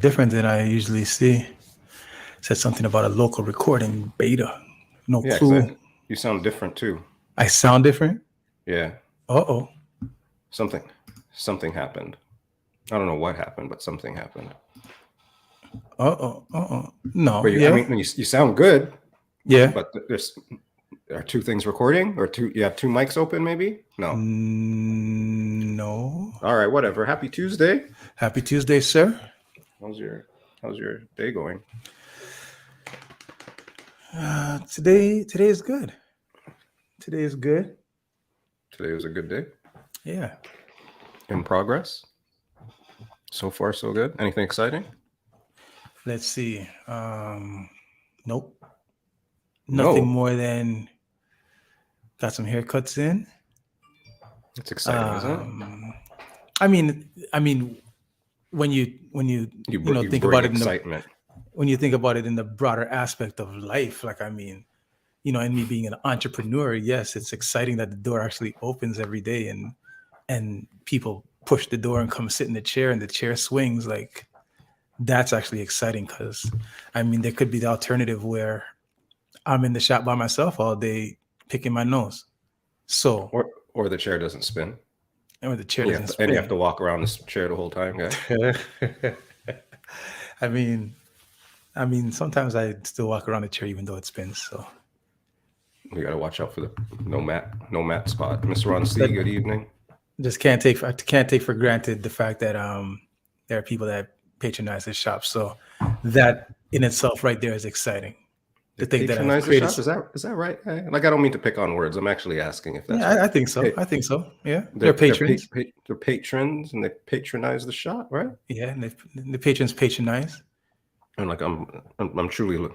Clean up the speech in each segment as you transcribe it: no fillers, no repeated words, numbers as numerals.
different than I usually see. Said something about a local recording beta. No Yeah, because clue. you sound different too. I sound different. Yeah, Uh-oh. something happened. I don't know what happened, but something happened. No, But I yeah. mean, you sound good, Yeah. but there's are two things recording, or two? You have two mics open, maybe? No. No. All right, whatever. Happy Tuesday. Happy Tuesday, sir. How's your day going? Today is good. Today is good. Today was a good day. Yeah. In progress. So far, so good. Anything exciting? Let's see. Nope. No. Nothing more than got some haircuts in. It's exciting, isn't it? I mean, when you You think bring about it excitement. when you think about it in the broader aspect of life, like and me being an entrepreneur, yes, it's exciting that the door actually opens every day and people push the door and come sit in the chair and the chair swings. Like that's actually exciting because there could be the alternative where I'm in the shop by myself all day picking my nose. So Or the chair doesn't spin. and the chair And doesn't and you have spin. to walk around this chair the whole time, guy. I mean, sometimes I still walk around the chair even though it spins. So We gotta watch out for the no mat spot. Mr. Ron C, good evening. just can't take for granted the fact that there are people that patronize this shop. So that in itself, right there, is exciting. To think that I've Patronize the created. shop? Is that right? Like, I don't mean to pick on words. I'm actually asking if that's Yeah, right. I think so. Hey, I think so. Yeah, they're they're patrons. they're patrons and they patronize the shop, right? Yeah, and the patrons patronize. And like I'm truly,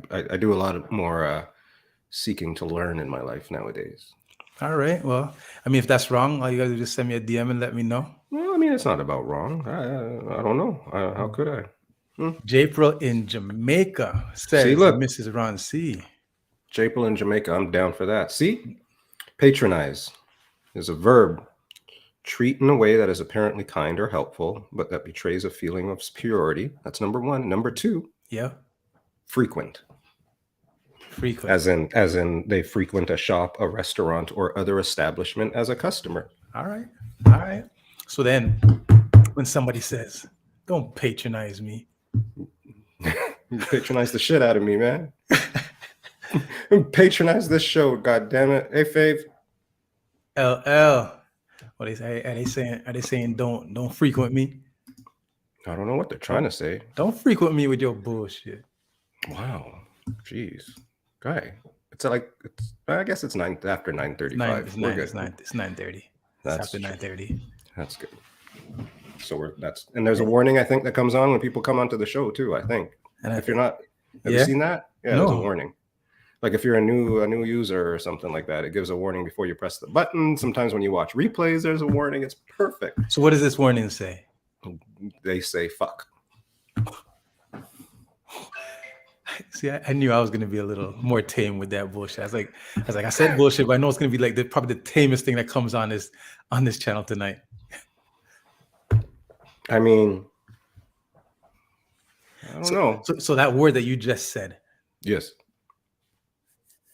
I do a lot of more seeking to learn in my life nowadays. All right. Well, if that's wrong, all you guys just send me a DM and let me know. Well, I mean, it's not about wrong. I don't know. How could I? Japril in Jamaica See, says look, Mrs. Ron C. Japel in Jamaica. I'm down for that. See, patronize is a verb. Treat in a way that is apparently kind or helpful, but that betrays a feeling of superiority. That's number one. Number two, Yeah. frequent. Frequent. As in they frequent a shop, a restaurant, or other establishment as a customer. All right. All right. So then when somebody says, don't patronize me. You patronize the shit out of me, man. Patronize this show, god damn it. Hey, Fave. LL. What are they saying don't frequent me? I don't know what they're trying to say. Don't frequent me with your bullshit. Wow. Jeez. Guy. I guess it's after 9:35. It's We're 9. good. It's 9:30. It's after 9:30. That's good. So and there's a warning I think that comes on when people come onto the show too, I think. And if you're not, have you seen that? Yeah, there's a warning. Like if you're a new user or something like that, it gives a warning before you press the button. Sometimes when you watch replays, there's a warning. It's perfect. So what does this warning say? They say fuck. See, I knew I was gonna be a little more tame with that bullshit. I said bullshit, but I know it's gonna be like probably the tamest thing that comes on this channel tonight. I mean, I don't know. So that word that you just said. Yes.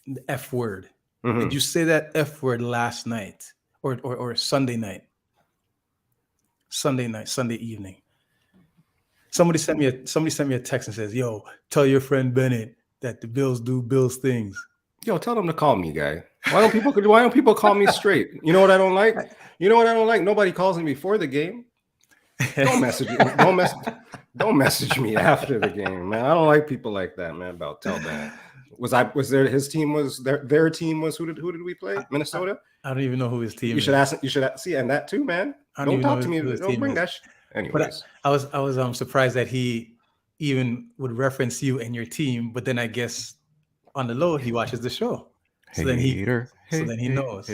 The F word. Mm-hmm. Did you say that F word last night or Sunday night? Sunday evening. Somebody sent me a text and says, "Yo, tell your friend Bennett that the Bills do Bills things." Yo, tell them to call me, guy. Why don't people call me straight? You know what I don't like? Nobody calls me before the game. Don't message me. Don't message me after the game, man. I don't like people like that, man. About tell Bennett. His team was their team was who did we play? Minnesota? I don't even know who his team is. You should see, and that too, man. Don't talk to me. Don't bring that shit. Anyways. But I was surprised that he even would reference you and your team, but then I guess on the low he watches the show. So then he knows. So then he knows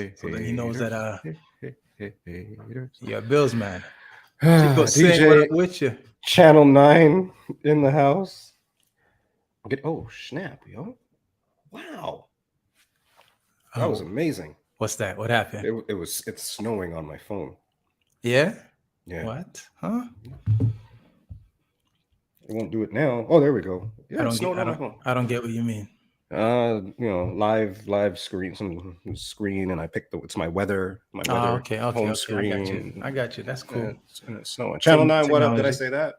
that you're a Bills man. DJ with you. Channel 9 in the house. Oh snap, yo. Wow. That was amazing. What's that? What happened? It's snowing on my phone. Yeah? Yeah. What? Huh? It won't do it now. Oh, there we go. Yeah, it snowed on my phone. I don't get what you mean. Live screen, some screen, and I picked it's my weather Okay. home I screen. got you. That's cool. And it's snowing. Channel 9, what up? Did I Technology. say that?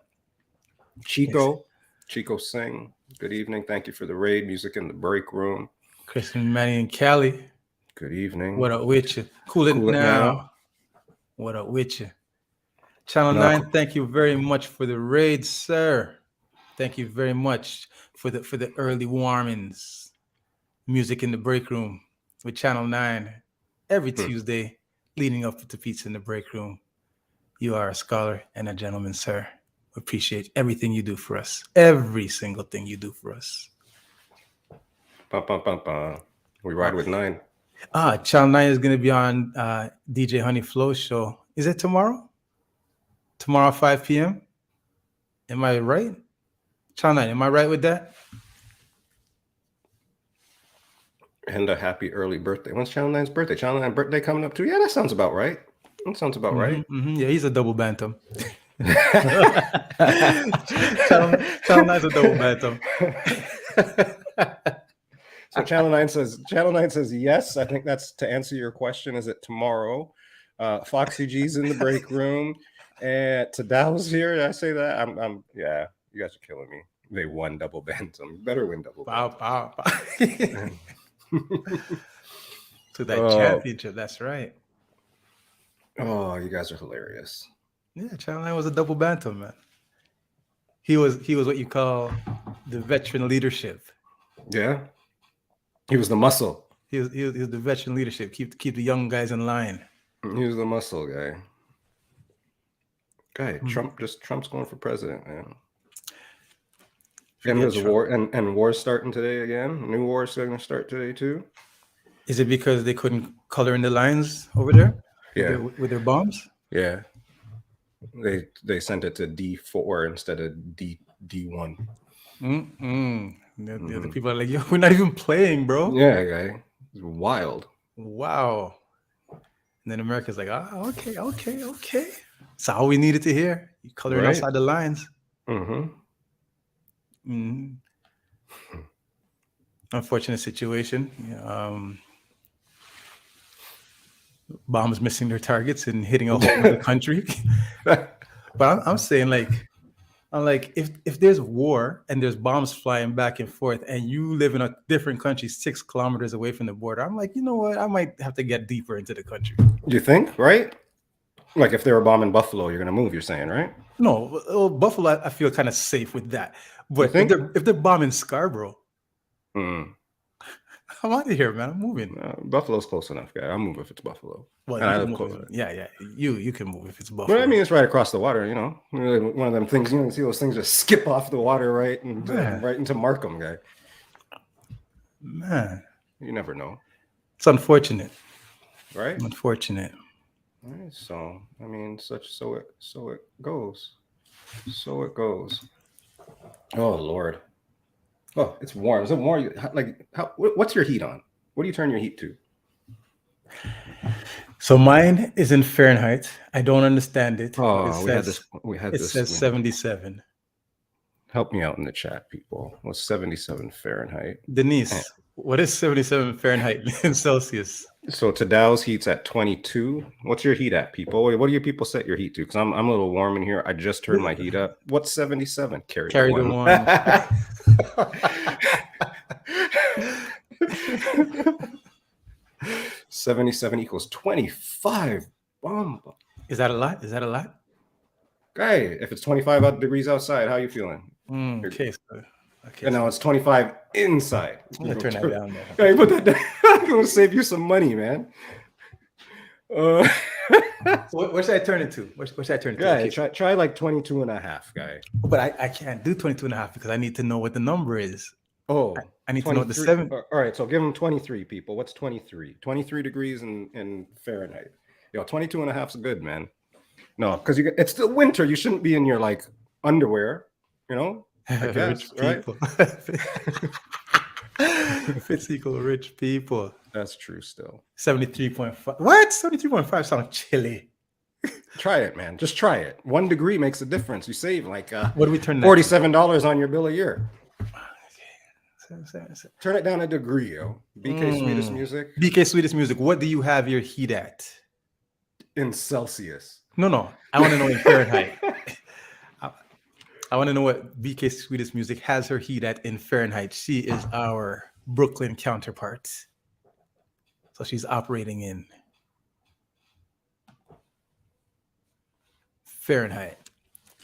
Chico Singh. Good evening. Thank you for the raid. Music in the break room. Christian, Manny, and Cali. Good evening. What up with you? Cool it now. What up with you? Channel 9, thank you very much for the raid, sir. Thank you very much for the early warmings. Music in the break room with Channel 9 every Tuesday leading up to Pizza in the break room. You are a scholar and a gentleman, sir. Appreciate everything you do for us. Every single thing you do for us. We ride with 9. Channel 9 is going to be on DJ Honey Flow show. Is it tomorrow? Tomorrow 5 p.m.? Am I right? Channel 9, am I right with that? And a happy early birthday. When's Channel 9's birthday? Channel 9 birthday coming up too? Yeah, that sounds about right. Right. Yeah, he's a double bantam. Channel 9's a double bantam. So Channel 9 says yes. I think that's to answer your question. Is it tomorrow? Foxy G's in the break room. And Tadal's here. Did I say that? I'm yeah, you guys are killing me. They won double bantam. Better win double bantam. To that championship, that's right. Oh, you guys are hilarious. Yeah, Channel 9 was a double bantam, man. He was what you call the veteran leadership. Yeah. He was the muscle. He was the veteran leadership. Keep the young guys in line. He was the muscle guy. Trump's going for president, man. And there's a war, and war's starting today again. New war's going to start today too. Is it because they couldn't color in the lines over there? Yeah, with their bombs. Yeah, they sent it to D4 instead of D1. The other people are like, "Yo, we're not even playing, bro." Yeah, guy, it's wild. Wow. And then America's like, okay. That's all we needed to hear. You coloring outside the lines. Unfortunate situation. Bombs missing their targets and hitting a whole other country. But I'm saying, if there's war and there's bombs flying back and forth, and you live in a different country 6 kilometers away from the border, I'm like, you know what? I might have to get deeper into the country. You think, right? Like if they were bombing Buffalo, you're gonna move. You're saying, right? No, Buffalo, I feel kind of safe with that. But if they're bombing Scarborough, I'm out of here, man. I'm moving. Buffalo's close enough, guy. I'll move if it's Buffalo. Well, yeah. You can move if it's Buffalo. Well, I mean, it's right across the water. One of them things. You see those things just skip off the water right into Markham, guy. Man, you never know. It's unfortunate, right? Unfortunate. All right, so I mean, so it goes. So it goes. Oh Lord. Oh, it's warm. Is it warm? What's your heat on? What do you turn your heat to? So mine is in Fahrenheit. I don't understand it. Oh, it says 77. Help me out in the chat, people. What's 77 Fahrenheit? Denise, what is 77 Fahrenheit in Celsius? So Tadal's heat's at 22. What's your heat at, people? What do you people set your heat to? Because I'm a little warm in here. I just turned my heat up. What's 77? Carry the one. 77 equals 25. Bomb. Is that a lot? Guy, if it's 25 degrees outside, how are you feeling? Okay. And now it's 25 inside. I'm gonna turn that down. Hey, put that down. I'm gonna save you some money, man. So what should I turn it to? What should I turn it to? Yeah, try like 22 and a half, guy. But I can't do 22 and a half because I need to know what the number is. Oh, I need to know the 7. All right, so give them 23, people. What's 23? 23 degrees in Fahrenheit. 22 and a half is good, man. No, because it's still winter. You shouldn't be in your underwear, I guess, right? Fits equal rich people. That's true still. 73.5. What? 73.5 sounds chilly. Try it, man. Just try it. 1 degree makes a difference. You save like What do we turn that? $47 on your bill a year. Turn it down a degree, yo. BK Sweetest Music. BK Sweetest Music. What do you have your heat at? In Celsius. No. I want to know in Fahrenheit. I want to know what BK Sweetest Music has her heat at in Fahrenheit. She is our Brooklyn counterpart. So she's operating in Fahrenheit.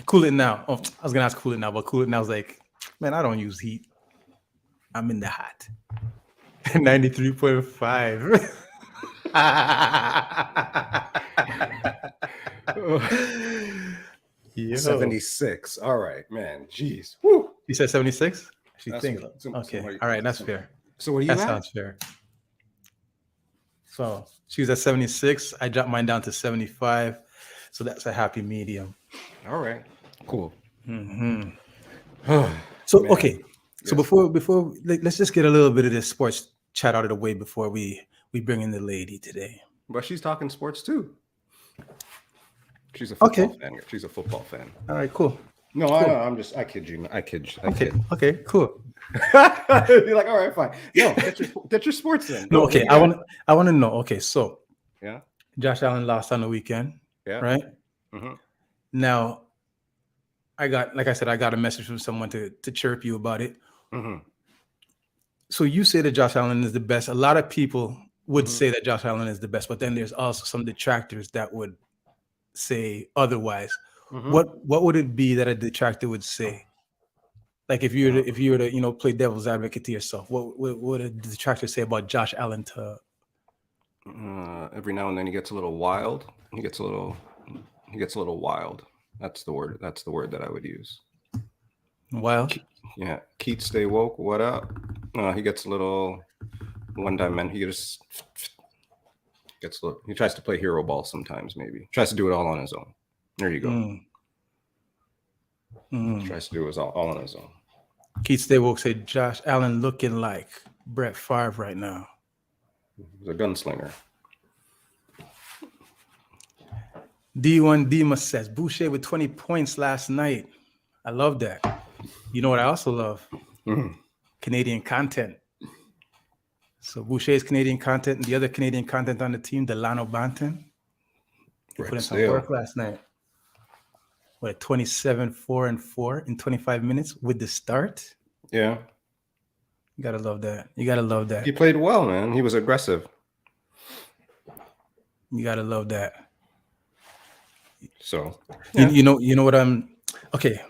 Cool it now. Oh, I was going to ask cool it now, but cool it now is like, man, I don't use heat. I'm in the hot. 93.5. 76. All right, man. Jeez. Woo. You said 76? She That's thinks. what- Okay. All right. That's fair. So what do you That have? sounds fair. So she was at 76. I dropped mine down to 75. So that's a happy medium. All right. Cool. So, Man. okay. So Yes. before let's just get a little bit of this sports chat out of the way before we bring in the lady today. But she's talking sports too. She's a football Okay. fan. She's a football fan. All right, cool. No, I kid you. I kid. Okay, cool. You're like, all right, fine. No, get your sports in. No, Go, okay. what do you I want to know. Okay, so Yeah. Josh Allen lost on the weekend, Yeah. right? Mhm. Now, I got a message from someone to chirp you about it. Mhm. So you say that Josh Allen is the best. A lot of people would Mhm. say that Josh Allen is the best, but then there's also some detractors that would say otherwise. Mhm. What would it be that a detractor would say? Like if you were to play devil's advocate to yourself, what would a detractor say about Josh Allen to? Every now and then he gets a little wild. He gets a little wild. That's the word that I would use. Wild? Yeah. Keith, stay woke. What up? He gets a little one dimension. He just gets a little. He tries to play hero ball sometimes. Maybe tries to do it all on his own. There you go. Tries to do it all on his own. Keith Staywoke said Josh Allen looking like Brett Favre right now. He's a gunslinger. D1 Demas says Boucher with 20 points last night. I love that. You know what I also love? Canadian content. So Boucher is Canadian content, and the other Canadian content on the team, Delano Banton, he put in some work last night. What, 27-4-4 in 25 minutes with the start? Yeah. You gotta love that. You gotta love that. He played well, man. He was aggressive. You gotta love that. So You know what I'm okay.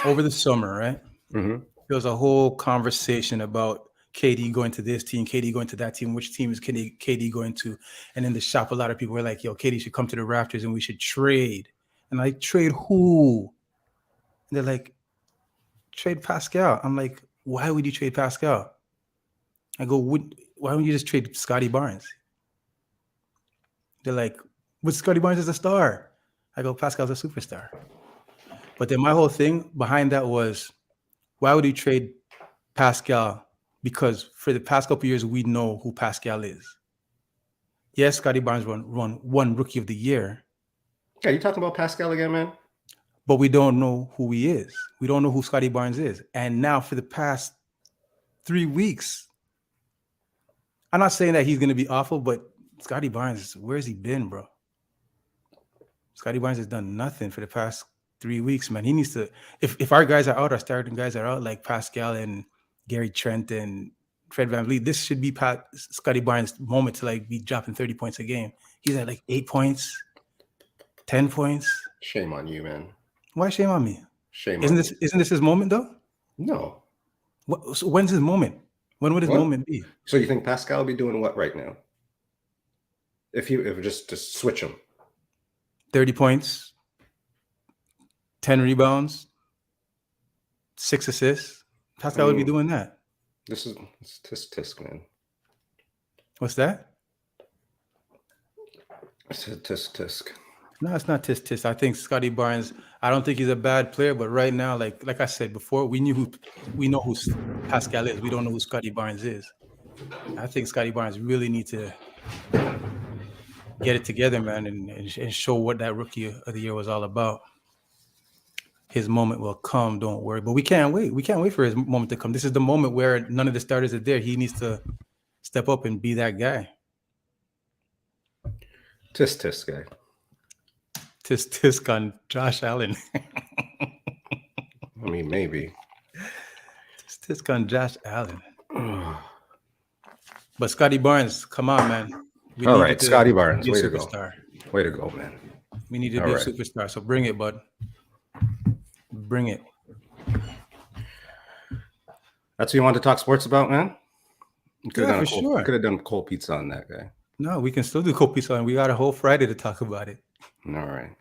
Over the summer, right? Mhm. There was a whole conversation about KD going to this team, KD going to that team, which team is KD going to? And in the shop, a lot of people were like, yo, KD should come to the Raptors and we should trade. And like, trade who? And they're like, trade Pascal. I'm like, why would you trade Pascal? I go, why don't you just trade Scotty Barnes? They're like, but Scotty Barnes is a star. I go, Pascal's a superstar. But then my whole thing behind that was, why would you trade Pascal? Because for the past couple of years, we know who Pascal is. Yes, Scotty Barnes won Rookie of the Year. Yeah, you talking about Pascal again, man? But we don't know who he is. We don't know who Scotty Barnes is. And now for the past 3 weeks, I'm not saying that he's going to be awful, but Scotty Barnes, where's he been, bro? Scotty Barnes has done nothing for the past 3 weeks, man. He needs to, if our guys are out, our starting guys are out, like Pascal and Gary Trent and Fred VanVleet, this should be Scotty Barnes' moment to like be dropping 30 points a game. He's at like 8 points, 10 points. Shame on you, man. Why shame on me? Shame Isn't on this isn't this his moment though? No. So when's his moment? When would his moment be? So you think Pascal will be doing what right now? If just to switch him. 30 points, 10 rebounds, 6 assists. Pascal would be doing that. It's tisk, man. What's that? It's a tisk. No, it's not tisk. I think Scotty Barnes, I don't think he's a bad player, but right now, like I said before, we know who Pascal is. We don't know who Scotty Barnes is. I think Scotty Barnes really need to. get it together, man, and show what that rookie of the year was all about. His moment will come. Don't worry. But we can't wait. We can't wait for his moment to come. This is the moment where none of the starters are there. He needs to step up and be that guy. Tisk guy. Tisk on Josh Allen. I mean, maybe. Tisk on Josh Allen. But Scotty Barnes, come on, man. All right, Scotty Barnes, be a way to superstar. go. Way to go, man. We need to be a superstar. So bring it, bud. Bring it. That's what you want to talk sports about, man? Could sure. have done cold pizza on that guy. No, we can still do cold pizza, and we got a whole Friday to talk about it. All right.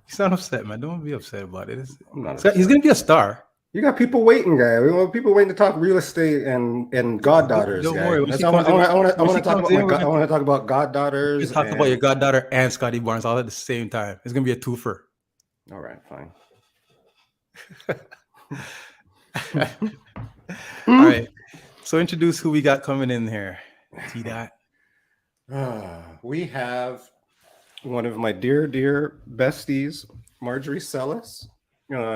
He's not upset, man. Don't be upset about it. I'm not upset. He's gonna be a star. You got people waiting, guy. We want people waiting to talk real estate and goddaughters. Don't guy. worry. I want to talk about goddaughters. You talk about your goddaughter and Scotty Barnes all at the same time. It's gonna be a twofer. All right, fine. All right. So introduce who we got coming in here. T-Dot. We have one of my dear besties, Marjorie Celis.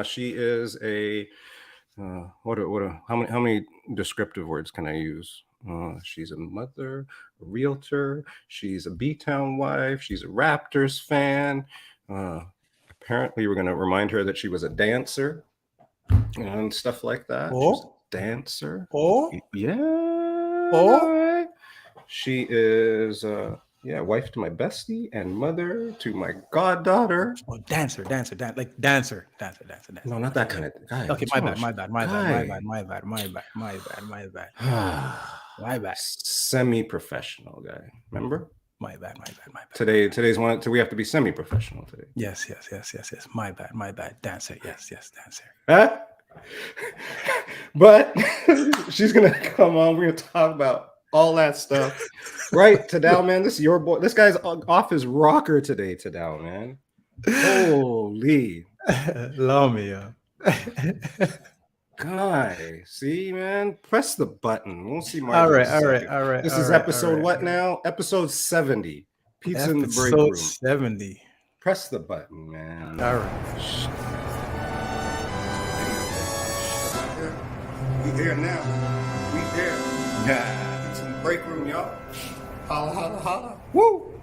She is a how many descriptive words can I use? She's a mother, a realtor. She's a B-Town wife. She's a Raptors fan. Apparently, we're going to remind her that she was a dancer and stuff like that. Oh, she's a dancer. Oh, yeah. Oh, she is. Wife to my bestie and mother to my goddaughter. Oh, dancer. Like dancer. No, not that kind of guy. Okay, my bad. Semi-professional guy. Remember? My bad. Today's one. We have to be semi-professional today. Yes. My bad. Dancer. Yes, dancer. Huh? But she's gonna come on. We're gonna talk about all that stuff. Right, Tadao, man. This is your boy. This guy's off his rocker today, Tadao, man. Holy. Love me, Guy, see, man. Press the button. We'll see Marjorie. All right. This is episode what now? Episode 70. Pizza in the break room. 70. Press the button, man. All right. We here now. We here. Yeah. Break room, y'all. Holla. Woo!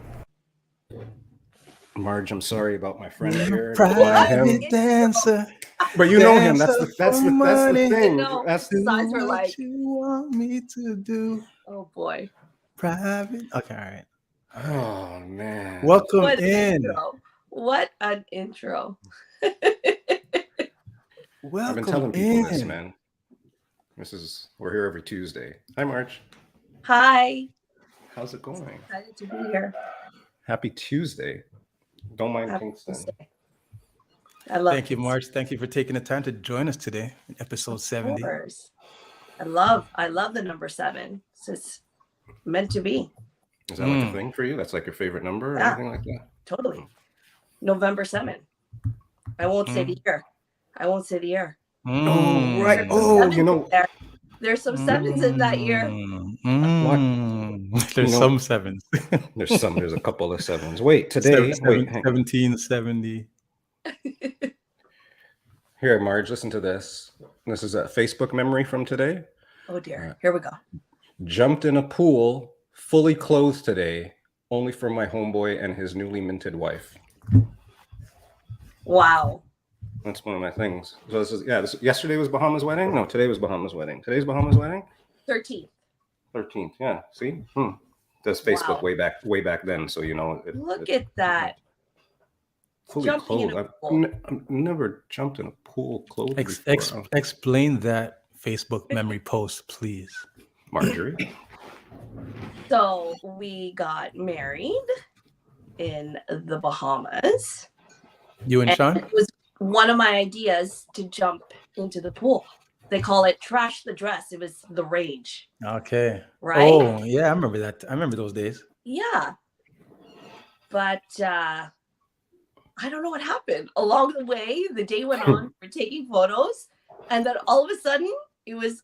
Marj, I'm sorry about my friend here. Private dancer. But you know him. That's the thing. No, that's his eyes are like, you want me to do. Oh boy. Private. Okay, all right. Oh man. Welcome in. What an intro. Welcome I've been telling people this, man. We're here every Tuesday. Hi, Marj. Hi. How's it going? Excited to be here. Happy Tuesday. Don't mind Kingston. I love Thank you, Marj. Thank you for taking the time to join us today in episode 70. I love the number 7. It's meant to be. Is that like a thing for you? That's like your favorite number or anything like that? Totally. November 7. I won't say the year. Oh, right. Oh, you know. There's some 7s in that year. There's some 7s. There's a couple of 7s. Wait, today. 1770. Here, Marj, listen to this. This is a Facebook memory from today. Oh dear. Here we go. Jumped in a pool, fully clothed today, only for my homeboy and his newly minted wife. Wow. That's one of my things. So yesterday was Bahama's wedding? No, today was Bahama's wedding. Today's Bahama's wedding? 13th. Yeah. See? Does Facebook way back then, so you know. Look at that. Fully clothed. I've never jumped in a pool clothed before. Explain that Facebook memory post, please. Marjorie. So we got married in the Bahamas. You and Sean? It was one of my ideas to jump into the pool. They call it trash the dress. It was the rage. Okay. Right? Oh, yeah, I remember that. I remember those days. Yeah. But I don't know what happened. Along the way, the day went on. We're taking photos. And then all of a sudden, it was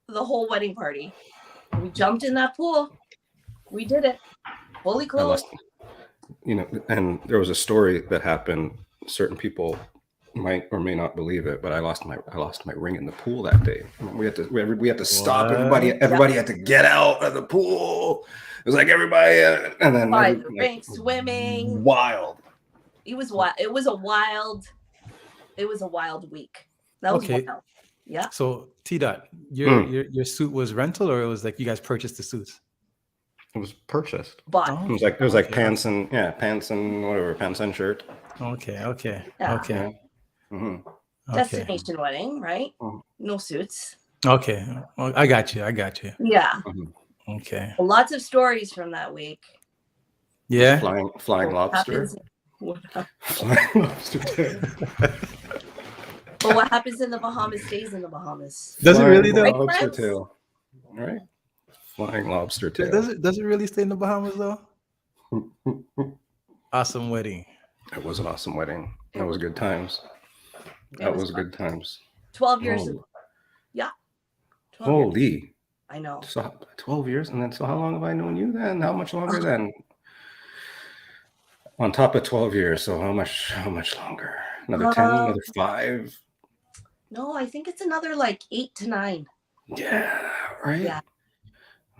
the whole wedding party. We jumped in that pool. We did it. Fully I clothed. lost, and there was a story that happened. Certain people might or may not believe it, but I lost my ring in the pool that day. We had to stop. What? Everybody had to get out of the pool. It was like everybody, and then By the rink, swimming. wild. It was wild. It was a wild week. That was Okay. wild. Yeah. So T-Dot, your suit was rental, or it was like you guys purchased the suits? It was purchased. But Oh, It was like pants and whatever, pants and shirt. okay. Yeah. Okay. Hmm. Okay. destination wedding, right? Mhm. No suits. Okay. Well, I got you. Yeah. Okay. Lots of stories from that week. Yeah. Flying lobster. Flying lobster tail. But what happens in the Bahamas stays in the Bahamas. Does it really Flying though? lobster Friends? tail. All right. Flying lobster tail. Does it really stay in the Bahamas though? Awesome wedding. It was an awesome wedding. It was good times. It was was fun. good times. 12 years. Holy. Yeah. 12 years. Holy. I know. So 12 years, and then so how long have I known you then? How much longer then? On top of 12 years, so how much longer? Another 10, another 5? No, I think it's another like 8 to 9. Yeah, right? Yeah.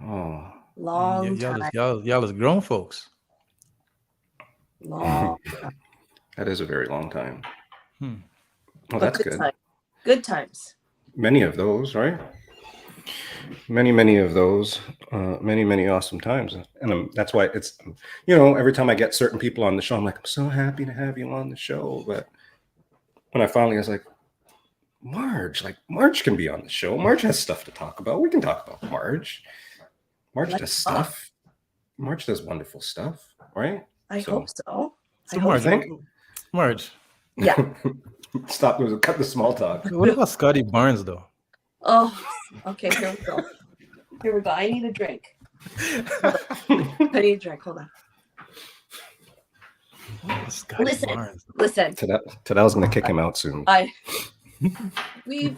Oh. Long time. Y'all is grown folks. Long time. That is a very long time. Hmm. Oh, But that's good. time. Good times. Many of those, right? Many of those, many awesome times. And that's why it's, every time I get certain people on the show, I'm like, I'm so happy to have you on the show. But when I finally was like, Marj can be on the show. Marj has stuff to talk about. We can talk about Marj. Marj does stuff. Marj does wonderful stuff, right? I hope so. So hope Marj. Yeah. Stop. Cut the small talk. What about Scotty Barnes though? Oh, okay. Here we go. I need a drink. I need a drink. Hold on. Scotty Barnes. Listen. Tadal's going to kick him out soon. We've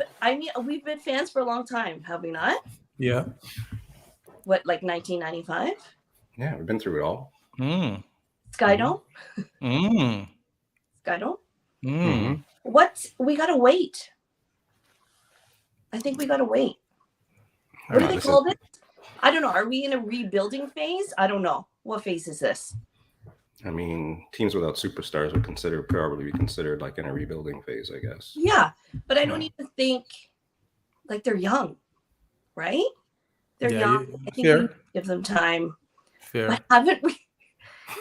been fans for a long time, have we not? Yeah. What, like 1995? Yeah, we've been through it all. Skydome? Mm. Skydome? Mm. We gotta wait. I think we gotta wait. What do they call it? I don't know. Are we in a rebuilding phase? I don't know. What phase is this? I mean, teams without superstars would probably be considered like in a rebuilding phase, I guess. Yeah, but I don't even think like they're young, right? They're young. I think we need to give them time. Fair. But haven't we?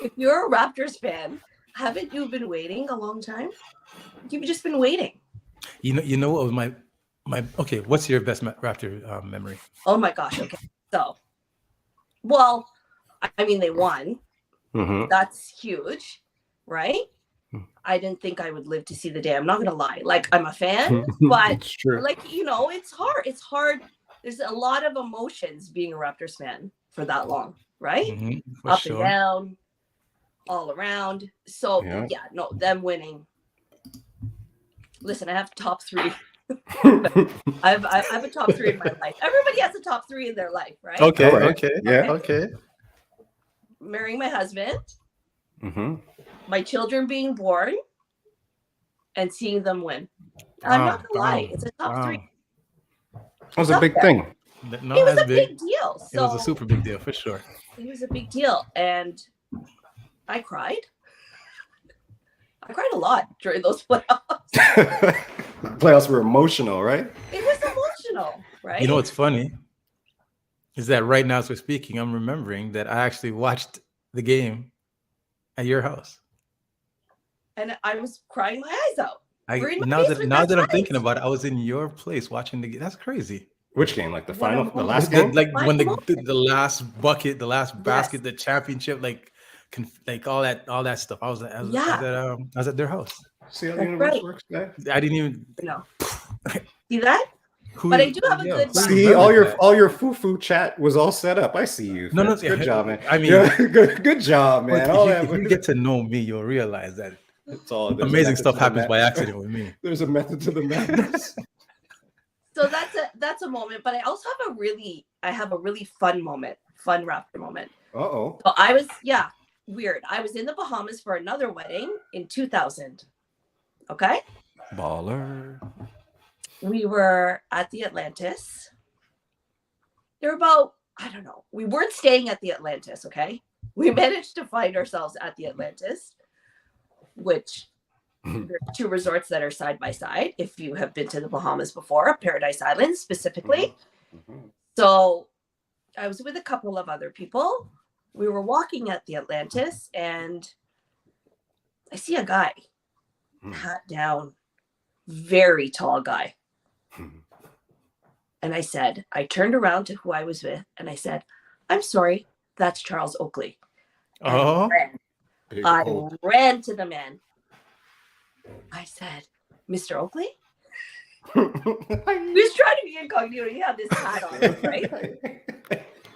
If you're a Raptors fan, haven't you been waiting a long time? You've just been waiting. You know what was my okay? What's your best Raptor memory? Oh my gosh. Okay. So, well, I mean, they won. Mm-hmm. That's huge, right? I didn't think I would live to see the day. I'm not gonna lie. Like, I'm a fan, but It's true. like, it's hard. It's hard. There's a lot of emotions being a Raptors fan for that long, right? Mm-hmm, Up and down, all around. So no, them winning. Listen, I have top 3. I have a top 3 in my life. Everybody has a top 3 in their life, right? Okay. Right. Okay. Yeah. Okay. Marrying my husband, Mm-hmm. my children being born, and seeing them win. I'm not gonna lie, it's a top 3. That was a big thing. No, It was a big deal. So it was a super big deal for sure. It was a big deal, and I cried. I cried a lot during those playoffs. Playoffs were emotional, right? It was emotional, right? You know what's funny is that right now as we're speaking, I'm remembering that I actually watched the game at your house. And I was crying my eyes out. Now that I'm thinking about it, I was in your place watching the game. That's crazy. Which game? Like the final, the last game? Like when the last bucket, the last basket, the championship, like all that stuff. I was at their house. See how the universe works, guy? I didn't even know. See that? But I do have a good. See, all your foo chat was all set up. I see you. No, good job, man. I mean, good job, man. If you get to know me, you'll realize that it's all amazing stuff happens by accident with me. There's a method to the madness. So that's a moment. But I also have a really fun Raptor moment. Uh-oh. So weird. I was in the Bahamas for another wedding in 2000. Okay. Baller. We were at the Atlantis. There were about, I don't know. We weren't staying at the Atlantis, okay? We managed to find ourselves at the Atlantis, which there are two resorts that are side by side. If you have been to the Bahamas before, Paradise Island specifically. Mm-hmm. So I was with a couple of other people. We were walking at the Atlantis and I see a guy, hat down, very tall guy. And I turned around to who I was with and I said, I'm sorry, that's Charles Oakley. And I ran to the man. I said, Mr. Oakley? He was trying to be incognito. He had this hat on, right?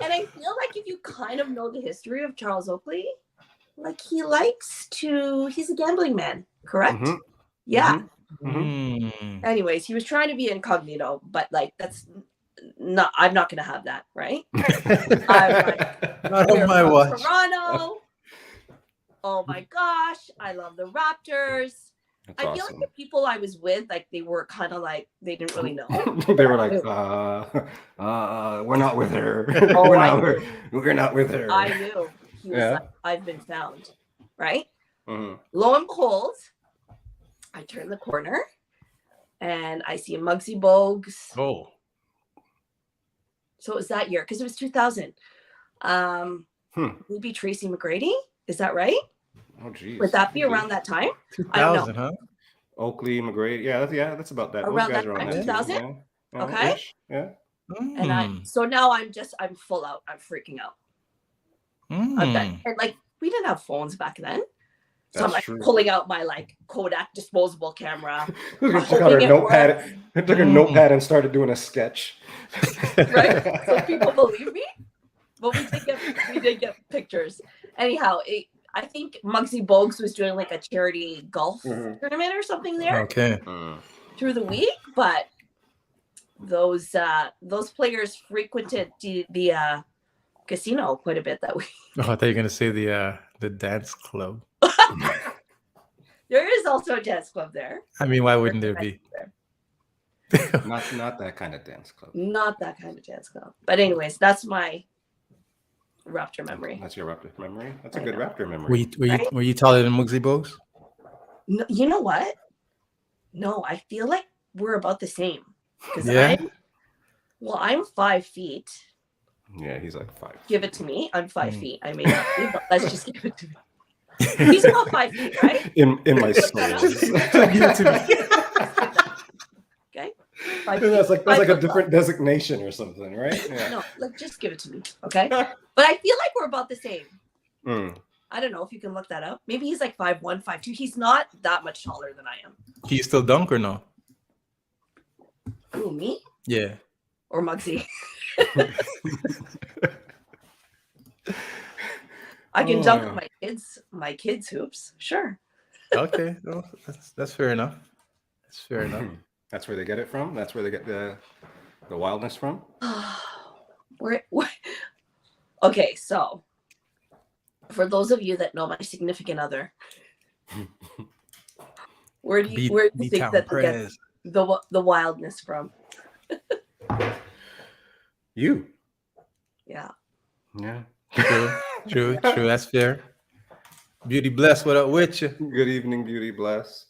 And I feel like if you kind of know the history of Charles Oakley, like he's a gambling man, correct? Mm-hmm. Yeah. Mm-hmm. Anyways, he was trying to be incognito, but like I'm not gonna have that, right? I'm like, not on my watch. Toronto. Oh my gosh, I love the Raptors. That's I feel awesome. like the people I was with, like they were kind of like they didn't really know. They were like, we're not with her. Oh, we're not with her. I knew. He was like, I've been found, right? Mm-hmm. Lo and behold, I turn the corner and I see Muggsy Bogues. Oh. So it was that year because it was 2000. Maybe Tracy McGrady. Is that right? Oh, geez. Would that be around that time? 2000, huh? Oakley, McGrady. That's about that. Around Those guys that are time, on 2000? Yeah. Okay. Ish. Yeah. And so now I'm full out. I'm freaking out. I'm done. And like we didn't have phones back then. So I'm like pulling out my like Kodak disposable camera. Took out her notepad. Took her notepad and started doing a sketch. Right? So people believe me. But we did get pictures. Anyhow, I think Muggsy Bogues was doing like a charity golf tournament or something there. Okay. Through the week, but those players frequented the casino quite a bit that week. Oh, I thought you were gonna say the dance club. There is also a dance club there. I mean, why wouldn't there be? Not that kind of dance club. Not that kind of dance club. But anyways, that's my Raptor memory. That's your Raptor memory? That's a good Raptor memory. Were you taller than Muggsy Bogues? No, you know what? No, I feel like we're about the same. Yeah. I'm 5 feet. Yeah, he's like 5. Give it to me. I'm 5 feet. I may not be, but let's just give it to me. He's about 5 feet, right? In my soul. Give it to me. Okay. That's like a different designation or something, right? Yeah. No, like just give it to me, okay? But I feel like we're about the same. I don't know if you can look that up. Maybe he's like 5'1", 5'2". He's not that much taller than I am. Can you still dunk or no? Who, me? Yeah. Or Muggsy? I can dunk my kids' hoops. Sure. Okay. Well, that's fair enough. That's fair enough. That's where they get it from? That's where they get the wildness from? Okay, so for those of you that know my significant other, where do you think that they get the wildness from? You. Yeah. Yeah. True. That's fair. Beauty Bless, what up with you? Good evening, Beauty Bless.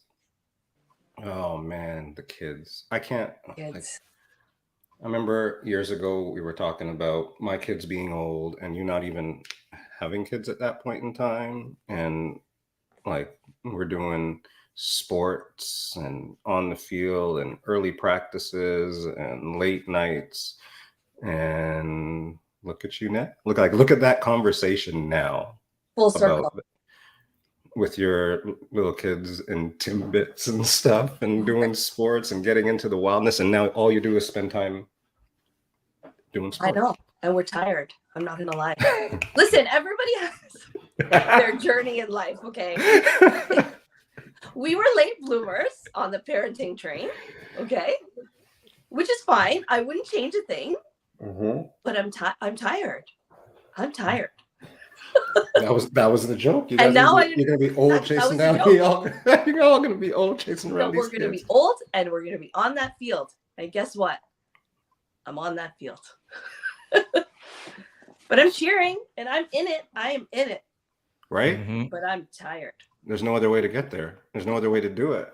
Oh man, the kids. I can't. Kids. I remember years ago we were talking about my kids being old and you not even having kids at that point in time, and like we're doing sports and on the field and early practices and late nights, and look at you now. Look at that conversation now. Full circle. With your little kids and Timbits and stuff and doing sports and getting into the wildness, and now all you do is spend time doing sports. I know, and we're tired. I'm not gonna lie. Listen, everybody has their journey in life, okay? We were late bloomers on the parenting train, okay? which is fine. I wouldn't change a thing. Mm-hmm. But I'm tired. I'm tired. That was the joke. You And guys now you're gonna be old that chasing was the down. joke. You're all gonna be old chasing So around we're these gonna kids. be old, and we're gonna be on that field. And guess what? I'm on that field. But I'm cheering, and I'm in it. I am in it. Right? Mm-hmm. But I'm tired. There's no other way to get there. There's no other way to do it.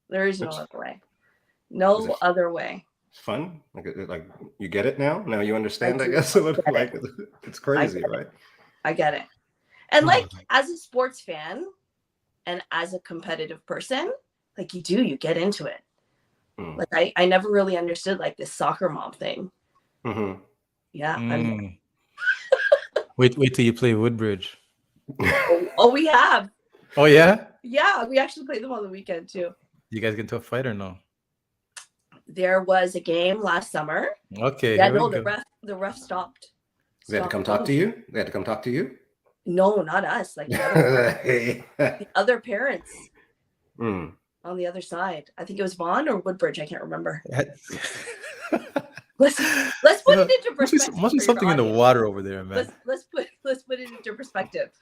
There is no other way. No other way. It's fun. Like you get it now. Now you understand. I guess it's crazy, right? I get it. And like as a sports fan, and as a competitive person, like you get into it. Mm. Like I never really understood like this soccer mom thing. Mm-hmm. Yeah. Wait till you play Woodbridge. Oh, we have. Oh yeah? Yeah, we actually played them on the weekend too. You guys get into a fight or no? There was a game last summer. Okay. Yeah, no, the ref stopped. They had to come talk to you? They had to come talk to you? No, not us. Like the other parents Mm. on the other side. I think it was Vaughn or Woodbridge. I can't remember. Let's put it into perspective. Must be something in the water over there, man. Let's put it into perspective.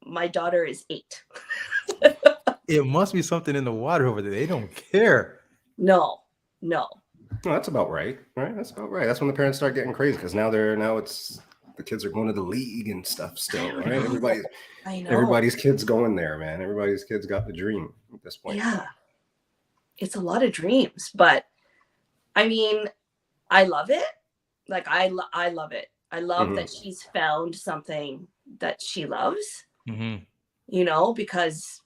My daughter is 8. It must be something in the water over there. They don't care. No. No, that's about right. Right? That's about right. That's when the parents start getting crazy because now it's the kids are going to the league and stuff still, right? Everybody's kids going there, man. Everybody's kids got the dream at this point. Yeah. It's a lot of dreams, but I mean, I love it. Like I love it. I love that she's found something that she loves. Mm-hmm. You know, because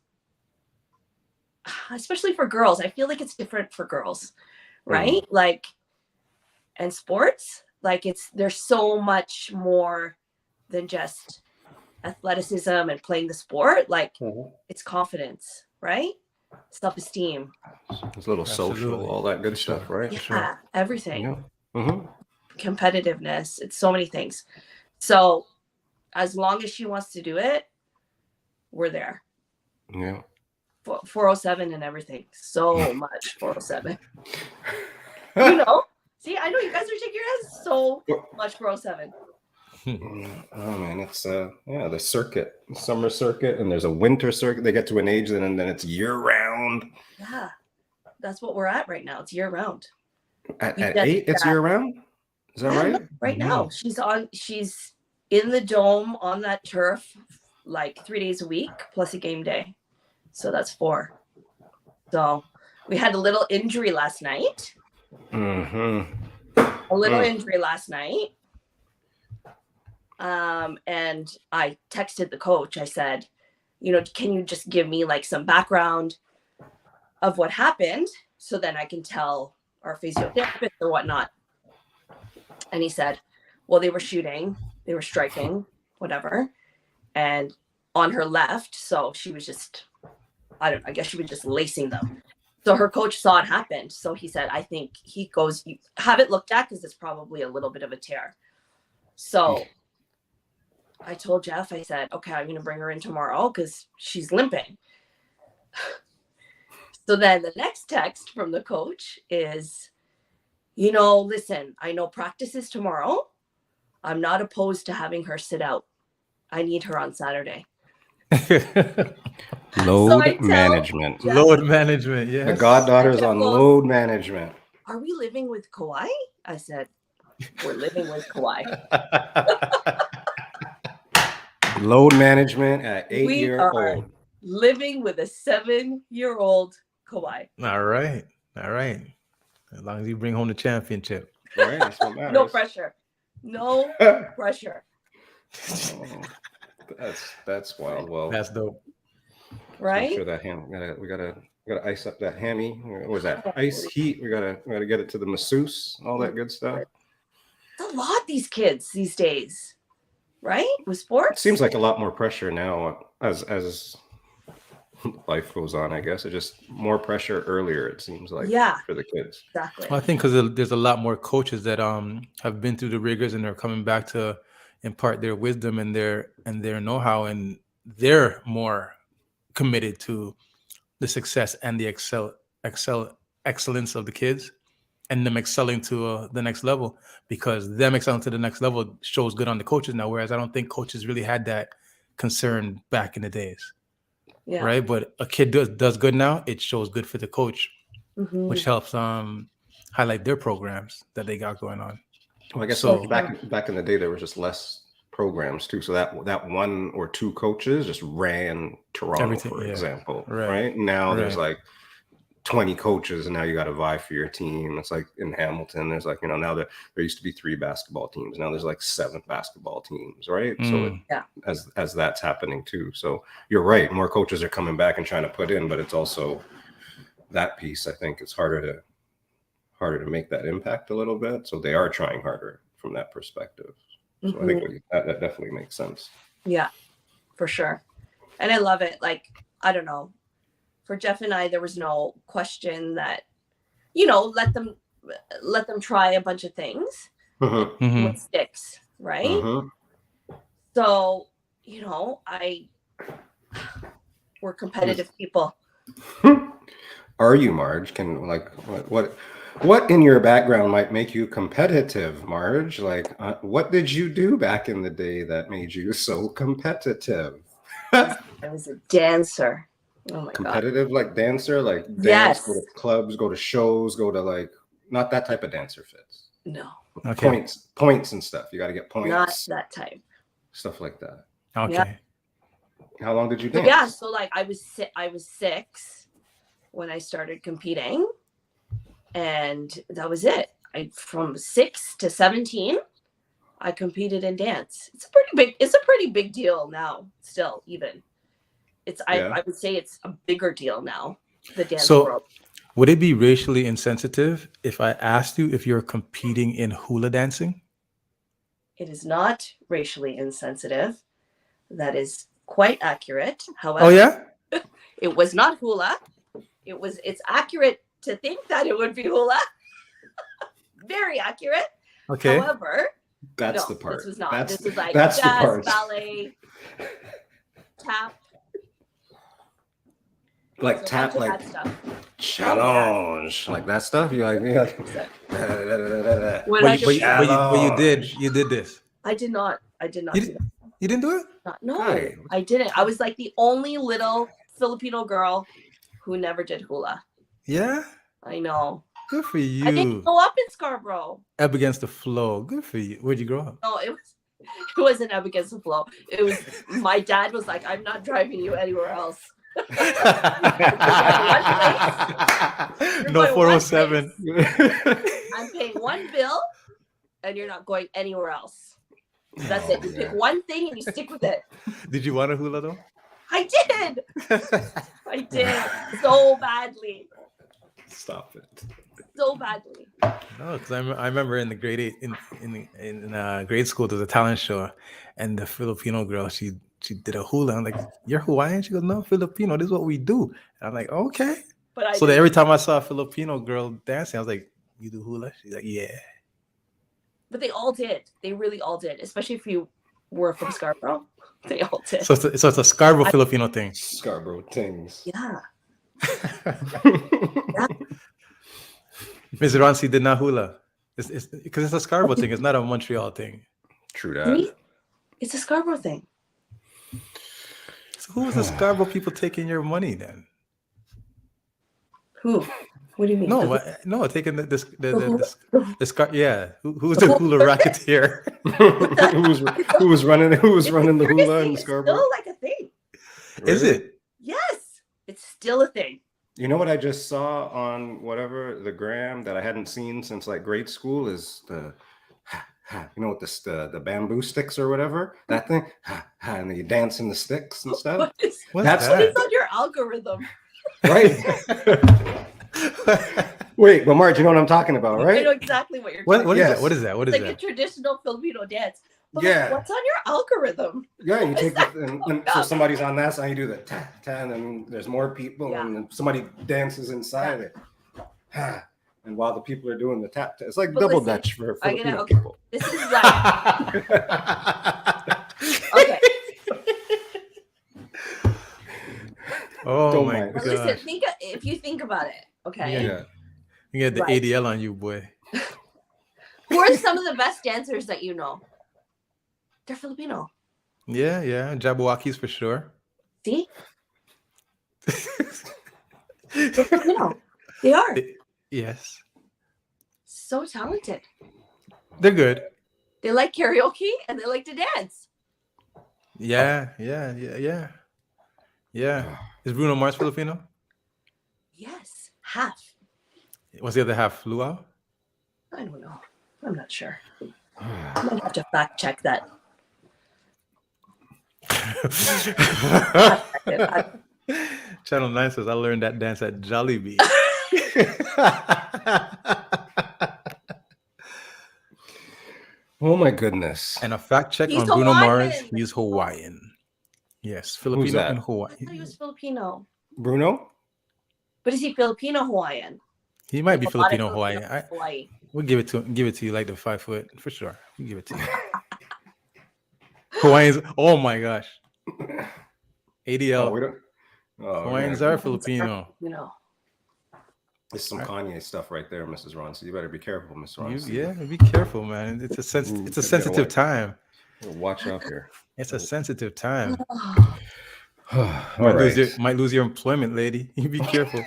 especially for girls, I feel like it's different for girls, right? Like, and sports, like there's so much more than just athleticism and playing the sport. Like it's confidence, right? Self-esteem. It's a little social, all that good stuff, right? Yeah, everything. Yeah. Mm-hmm. Competitiveness. It's so many things. So as long as she wants to do it, we're there. Yeah. 407 and everything. So much 407. You know? See, I know you guys are shaking your heads. So much 407. Oh man, it's the circuit, summer circuit, and there's a winter circuit. They get to an age and then it's year round. Yeah, that's what we're at right now. It's year round. At 8, it's year round. Is that right? Right now, she's in the dome on that turf like 3 days a week plus a game day. So that's 4. So we had a little injury last night. A little injury last night. And I texted the coach. I said, you know, can you just give me like some background of what happened so then I can tell our physiotherapist or whatnot. And he said, well, they were shooting, they were striking, whatever. And on her left, so she was just, I guess she was just lacing them. So her coach saw it happen. So he said, I think he goes, you have it looked at because it's probably a little bit of a tear. So I told Jeff, I said, okay, I'm going to bring her in tomorrow because she's limping. So then the next text from the coach is, you know, listen, I know practice is tomorrow. I'm not opposed to having her sit out. I need her on Saturday. Load management. Jeff, load management, yes. The goddaughter's on load management. Are we living with Kahwi? I said, we're living with Kahwi. Load management at 8-year-old. Living with a 7-year-old Kahwi. All right. As long as you bring home the championship. Right, that's what matters. No pressure. No pressure. Oh, that's wild. Well, That's dope. Right? Sure that ham. We gotta ice up that hammy. What was that? Ice heat. We gotta get it to the masseuse. All that good stuff. It's a lot these kids these days, right? With sports. Seems like a lot more pressure now as life goes on. I guess it's just more pressure earlier. It seems like for the kids. Exactly. Well, I think because there's a lot more coaches that have been through the rigors and they're coming back to impart their wisdom and their know-how, and they're more committed to the success and the excellence of the kids and them excelling to the next level, because them excelling to the next level shows good on the coaches now. Whereas I don't think coaches really had that concern back in the days. Yeah. Right. But a kid does good now, it shows good for the coach, which helps highlight their programs that they got going on. Well, I guess So- back in the day, there was just less programs too. So that one or two coaches just ran Toronto, Everything, for yeah. example. Right. Right. Now there's Right. like 20 coaches, and now you got to vie for your team. It's like in Hamilton, there's like, now there used to be 3 basketball teams. Now there's like 7 basketball teams, right? So as that's happening too. So you're right. More coaches are coming back and trying to put in, but it's also that piece. I think it's harder to make that impact a little bit. So they are trying harder from that perspective. So I think that definitely makes sense. Yeah, for sure. And I love it. Like, I don't know. For Jeff and I, there was no question that, let them try a bunch of things. What sticks, right? So, we're competitive people. Are you, Marj? Can what in your background might make you competitive, Marj? Like, what did you do back in the day that made you so competitive? I was a dancer. Oh my Competitive, God. like dancer, like dance, Yes. go to clubs, go to shows, go to like, not that type of dancer fits. No, Okay. Points and stuff. You got to get points. not that type. Stuff like that. Okay. Yeah. How long did you dance? Yeah, so like I was 6 when I started competing, and that was it. From 6 to 17, I competed in dance. It's a pretty big deal now. Still, even I would say it's a bigger deal now. The dance world. Would it be racially insensitive if I asked you if you're competing in hula dancing? It is not racially insensitive. That is quite accurate. However, Oh yeah? it was not hula. It's accurate to think that it would be hula. Very accurate. Okay. However, That's the part. This was not. This is like that's jazz, the part. ballet, tap. Like tap, like challenge, like that stuff. You're like What you did this. I did not. Do that. You didn't do it? No, Hey. I didn't. I was like the only little Filipino girl who never did hula. Yeah? I know. Good for you. I didn't grow up in Scarborough. Up against the flow. Good for you. Where'd you grow up? No, it wasn't up against the flow. It was my dad was like, I'm not driving you anywhere else. No 407. I'm paying one bill and you're not going anywhere else. That's it. You pick one thing and you stick with it. Did you want a hula though? I did. I did so badly. Stop it. So badly. No, because I remember in the grade 8 in grade school there was a talent show, and the Filipino girl she did a hula. I'm like, "You're Hawaiian?" She goes, "No, Filipino. This is what we do." And I'm like, "Okay." But So every time I saw a Filipino girl dancing, I was like, "You do hula?" She's like, "Yeah." But they all did. They really all did. Especially if you were from Scarborough, they all did. So it's a Scarborough Filipino thing. Scarborough things. Yeah. Ms. Ronsi did not hula. It's because it's a Scarborough thing. It's not a Montreal thing. True that. See? It's a Scarborough thing. So who was the Scarborough people taking your money then? Who? What do you mean? No, taking the Who's the hula racketeer? who was running the hula in It's Scarborough? still like a thing. Is it? Yes, it's still a thing. You know what I just saw on whatever the gram that I hadn't seen since like grade school is the with the bamboo sticks or whatever, that thing, and you dance in the sticks and stuff. What's That's What that? is on your algorithm? Right. Wait, but Marj, you know what I'm talking about, I right? know exactly what you're What talking is Yes. that? What is that? What It's is like a that? traditional Filipino dance. But Yeah. like, what's on your algorithm? Yeah, you take that and so somebody's on that side, you do the ta ta, and then there's more people, and then somebody dances inside it. And while the people are doing the tap, it's like But double listen, dutch for I'm Filipino gonna- people. This is like okay. Oh Don't my mind. But god! listen, if you think about it, okay? Yeah. You get the Right. ADL on you, boy. Who are some of the best dancers that you know? They're Filipino. Yeah, yeah. Jabberwockies for sure. See? They're Filipino. They are. Yes. So talented. They're good. They like karaoke and they like to dance. Yeah, yeah, yeah, yeah. Yeah. Is Bruno Mars Filipino? Yes, half. What's the other half? Luau? I don't know. I'm not sure. I might have to fact check that. Channel 9 says I learned that dance at Jollibee. Oh my goodness. And a fact check He's on Bruno Mars, Hawaiian. he's Hawaiian. Yes, Who's Filipino that? and I Hawaii. thought he was Filipino. Bruno? But is he Filipino Hawaiian? He might be A lot of Filipino Hawaiian. Filipinos from Hawaii. We'll give it to you like the 5 foot for sure. We'll give it to you. Hawaiians. Oh my gosh. ADL. Oh, we don't. Oh, Hawaiians man. are Filipino. You know. It's some Kanye stuff right there, Mrs. Ron. So you better be careful, Mr. Ron. Yeah, be careful, man. It's a sensitive time. Watch out here. It's a sensitive time. All right. Might lose your employment, lady. You be careful.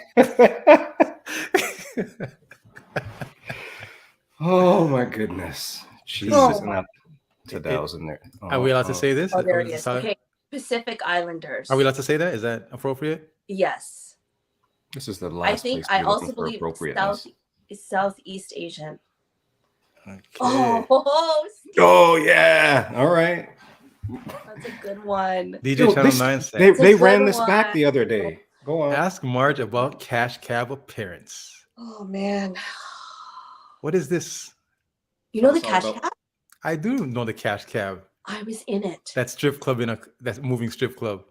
Oh my goodness. Jesus. Oh, And that was in there. Are we allowed to say this? Oh, there Or it is is. this Okay. Pacific Islanders. Are we allowed to say that? Is that appropriate? Yes. This is the I last think place I to be also looking for believe appropriateness. Southeast Asian. Okay. Oh yeah. All right. That's a good one. DJ Yo, Channel this- 9 said, They a ran good this back one. the other day. Go on. ask Marj about cash cab appearance. Oh man. What is this? You know the Tell us cash all about- cab? I do know the cash cab. I was in it. That strip club that's moving strip club.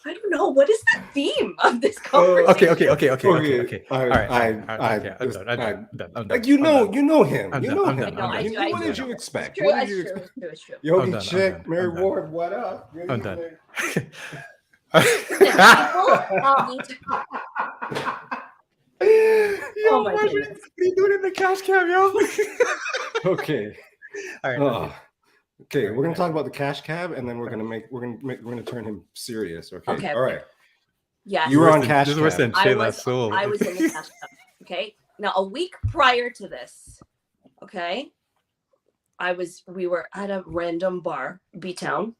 I don't know. What is the theme of this conversation? Okay. Okay. All right. I'm done. Like you know him. I'm You done, know I'm him. done, I'm done. What did you expect? It's true. What It's did you true. expect? It's true. Yogi I'm done, Chick, I'm Mary done. Ward, what up? I'm done. People need to- Oh my goodness. What are you doing in the cash cab, yo? Okay. All right. Oh. Okay, we're gonna talk about the cash cab, and then we're gonna turn him serious. Okay. Okay. All right. Yes. You were on cash This is worse cab. than I Shayla's was, soul. I was in the cash cab. Okay. Now a week prior to this, okay, we were at a random bar, B Town.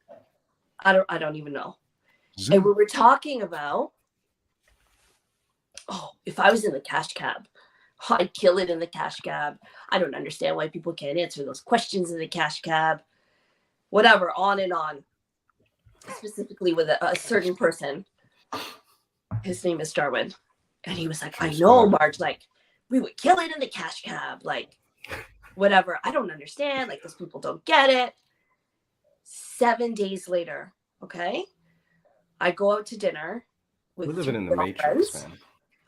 I don't even know. And we were talking about, if I was in the cash cab, I'd kill it in the cash cab. I don't understand why people can't answer those questions in the cash cab. Whatever, on and on. Specifically with a certain person. His name is Darwin. And he was like, I know, Marj, like, we would kill it in the cash cab. Like, whatever. I don't understand. Like, those people don't get it. 7 days later, okay? I go out to dinner with We're living in the two Matrix, girlfriends. man.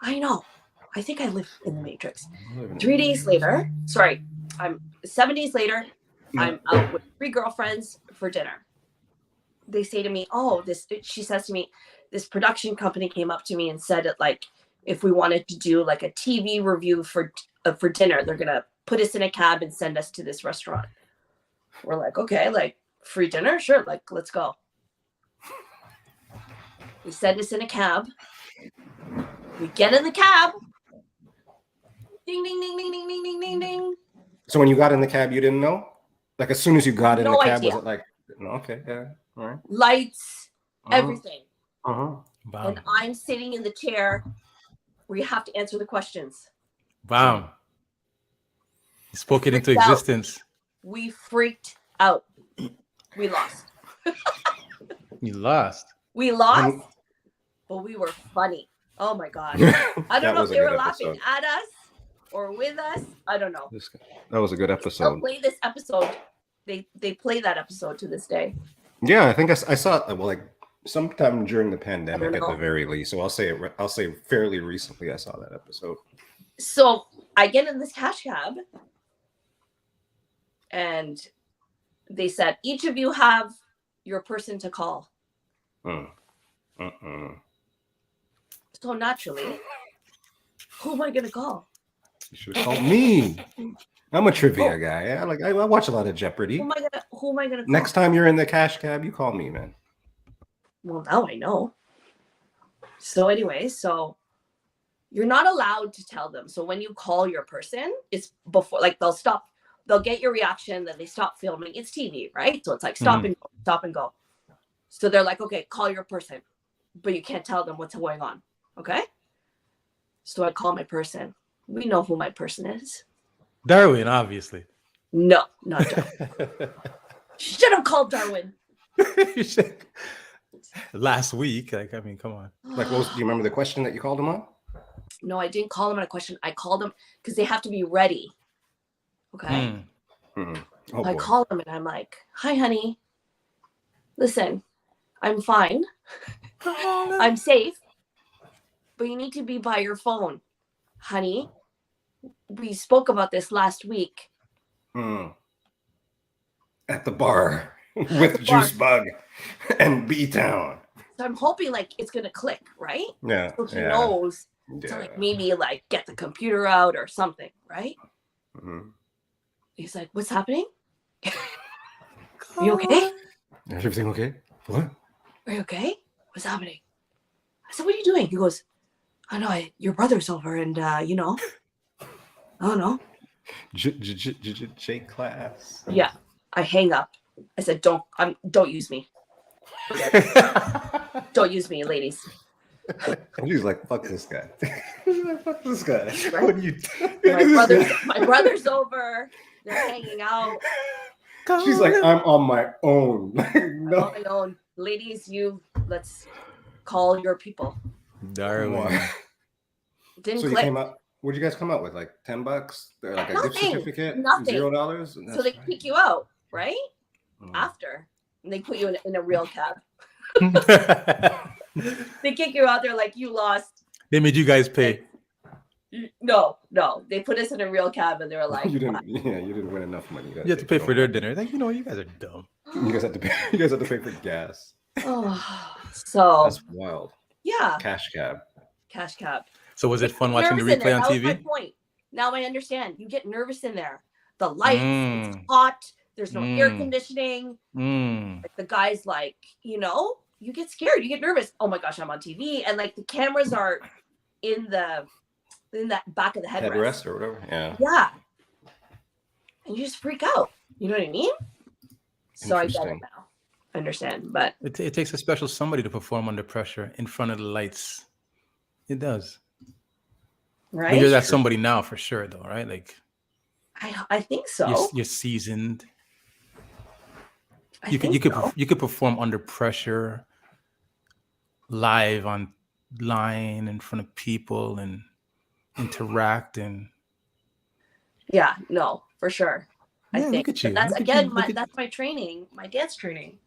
I know. I think I live in the Matrix. 3 days later, 7 days later, I'm out with 3 girlfriends for dinner. They say to me, she says to me, this production company came up to me and said that, like, if we wanted to do like a TV review for dinner, they're going to put us in a cab and send us to this restaurant. We're like, okay, like free dinner? Sure. Like, let's go. They send us in a cab. We get in the cab. Ding, ding, ding, ding, ding, ding, ding, ding, ding. So when you got in the cab, you didn't know? Like as soon as you got in No the cab, idea. was it like, no, okay, yeah, all right. Lights, everything. Wow. And I'm sitting in the chair where you have to answer the questions. Wow. You spoke it into Freaked out. existence. We freaked out. We lost. You lost. We lost, but we were funny. Oh my God. I don't know if they were laughing at us or with us. I don't know. That was a good They'll episode. play this episode. They play that episode to this day. Yeah, I think I saw it. Well, like sometime during the pandemic I at don't the know. very least. So I'll say fairly recently I saw that episode. So I get in this cash cab and they said, each of you have your person to call. So naturally, who am I gonna call? You should have called me. I'm a trivia guy. I watch a lot of Jeopardy. Who am I gonna call? Next time you're in the cash cab, you call me, man. Well, now I know. So anyway, so you're not allowed to tell them. So when you call your person, it's before, like, they'll get your reaction, then they stop filming. It's TV, right? So it's like stop and go. So they're like, okay, call your person, but you can't tell them what's going on. Okay. So I call my person. We know who my person is. Darwin, obviously. No, not Darwin. Should have called Darwin. Last week, like, I mean, come on. Like, do you remember the question that you called him on? No, I didn't call them on a question. I called them because they have to be ready. Okay. Oh, I call them and I'm like, hi, honey. Listen, I'm fine. I'm safe. But you need to be by your phone. Honey, we spoke about this last week. At the bar with Juice Bug and B-Town. So I'm hoping like it's going to click, right? Yeah. So he knows to like maybe like get the computer out or something, right? He's like, what's happening? Are you okay? Is everything okay? What? Are you okay? What's happening? I said, what are you doing? He goes, I know your brother's over and, you know, I don't know. J class. Yeah. I hang up. I said, don't use me. Don't use me, ladies. He's like, fuck this guy. Fuck this guy. Right? What are you doing? My brother's over. They're hanging out. She's like, I'm on my own. I'm on my own. Ladies, let's call your people. Darwin. Didn't so click. you came out. What did you guys come out with? Like $10? They're like a gift certificate? Nothing. $0? So they kick you out, right? After. And they put you in a real cab. They kick you out. They're like, you lost. They made you guys pay. No. They put us in a real cab and they were like, you didn't win enough money. You have to pay for their dinner. Like, you guys are dumb. You guys have to pay. You guys have to pay for gas. Oh, so that's wild. Yeah. Cash cab. So was it fun watching the replay on TV? That was my point. Now I understand. You get nervous in there. The lights, it's hot. There's no air conditioning. Like the guy's like, you get scared. You get nervous. Oh my gosh, I'm on TV. And like the cameras are in that back of the headrest or whatever. Yeah. Yeah. And you just freak out. You know what I mean? So I get it now. I understand. But it takes a special somebody to perform under pressure in front of the lights. It does. Right. But you're that somebody now for sure, though, right? Like, I think so. You're seasoned. You could perform under pressure, live online in front of people and interact and. Yeah, no, for sure. Yeah, I think look at you. That's that's my training, my dance training.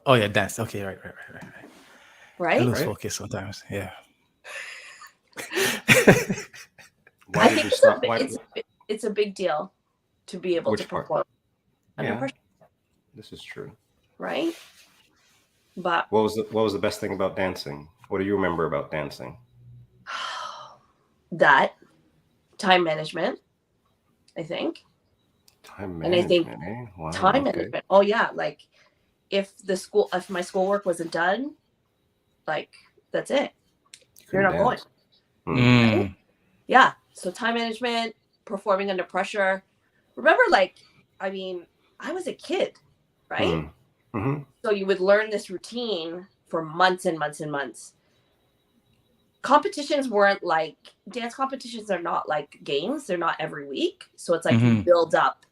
Oh yeah, dance. Okay, right. Right. I lose focus sometimes. Yeah. I think it's a big deal to be able to perform under pressure. This is true. Right. But what was the best thing about dancing? What do you remember about dancing? That time management, I think. Time management. Wow, time management. Oh yeah, like if my schoolwork wasn't done, like that's it. You're not going. Right? Yeah. So time management, performing under pressure. Remember, I was a kid, right? So you would learn this routine for months and months and months. Competitions weren't like dance competitions are not like games. They're not every week. So it's like you build up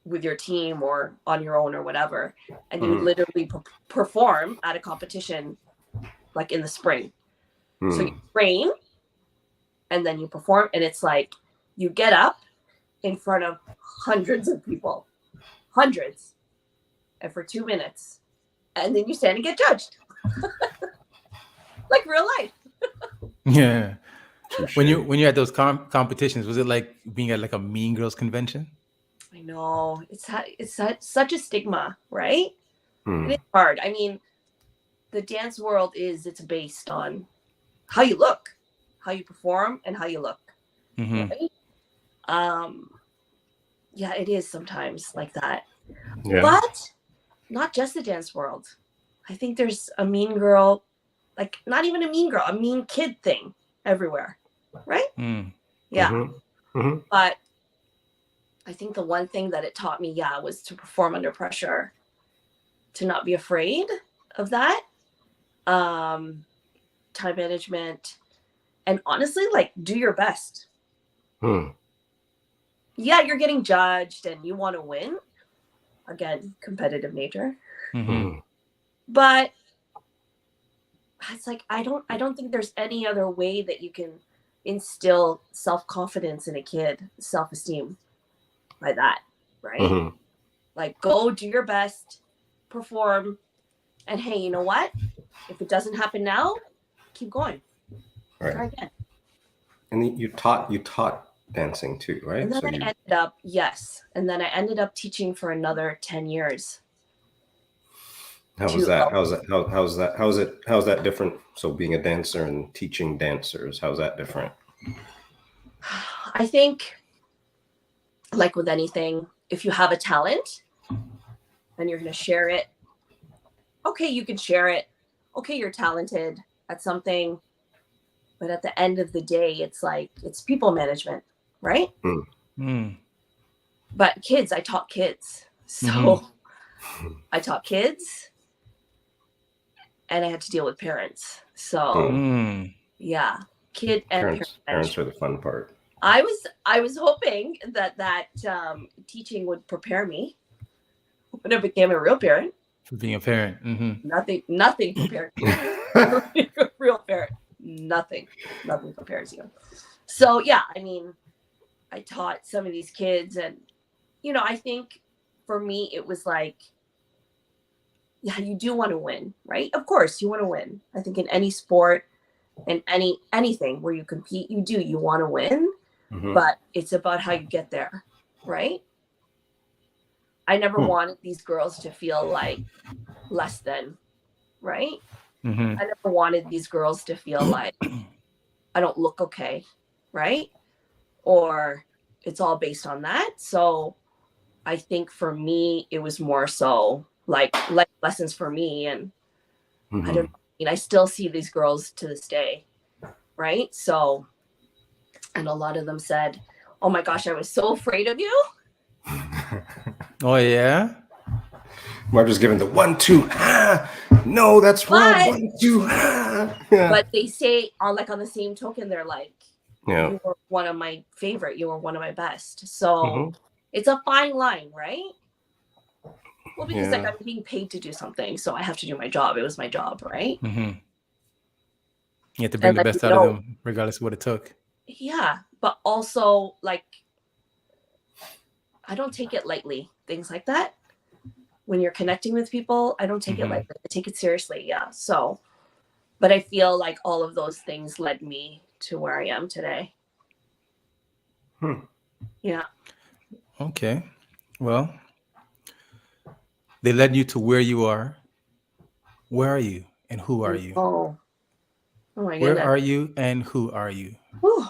with your team or on your own or whatever. And you literally perform at a competition like in the spring. So you train and then you perform. And it's like you get up in front of hundreds of people. Hundreds. And for 2 minutes. And then you stand and get judged. Like real life. Yeah. When you're at those competitions, was it like being at like a Mean Girls convention? I know. It's such a stigma, right? It's hard. I mean, the dance world it's based on how you look, how you perform, and how you look. Right? Yeah, it is sometimes like that. Yeah. But not just the dance world. I think there's a mean girl, like not even a mean girl, a mean kid thing everywhere. Right? Yeah. But I think the one thing that it taught me, was to perform under pressure, to not be afraid of that. Time management, and honestly, like, do your best. Yeah, you're getting judged and you want to win. Again, competitive nature. But it's like I don't think there's any other way that you can instill self-confidence in a kid, self-esteem like that, right? Like, go do your best, perform, and hey, you know what? If it doesn't happen now, keep going. Right. Try again. And you taught dancing too, right? And then and then I ended up teaching for another 10 years. How was that? How's that different? So being a dancer and teaching dancers, how's that different? I think, like with anything, if you have a talent and you're going to share it, okay, you can share it. Okay, you're talented at something. But at the end of the day, it's people management, right? But kids, I taught kids. So I taught kids and I had to deal with parents. So yeah, kid and parents are the fun part. I was hoping that teaching would prepare me when I became a real parent. For being a parent. Nothing prepared me for being a real parent. Nothing prepares you. So yeah, I mean, I taught some of these kids, and I think for me it was like, yeah, you do want to win, right? Of course you want to win. I think in any sport, in anything where you compete, you want to win, but it's about how you get there, right? I never wanted these girls to feel like less than, right? I never wanted these girls to feel like I don't look okay, right? Or it's all based on that. So I think for me, it was more so like lessons for me. And I still see these girls to this day, right? So, and a lot of them said, oh my gosh, I was so afraid of you. Oh, yeah? Marj was given the 1, 2, no, that's wrong. 1, 2, But they say on the same token, they're like, you were one of my favorite. You were one of my best. So it's a fine line, right? Well, because I'm being paid to do something, so I have to do my job. It was my job, right? You have to bring the best out of them, regardless of what it took. Yeah, but also I don't take it lightly. Things like that. When you're connecting with people, I don't take it lightly. I take it seriously. Yeah. So, but I feel like all of those things led me to where I am today. Yeah. Okay. Well, they led you to where you are. Where are you and who are you? Oh my goodness. Where are you and who are you? Whew.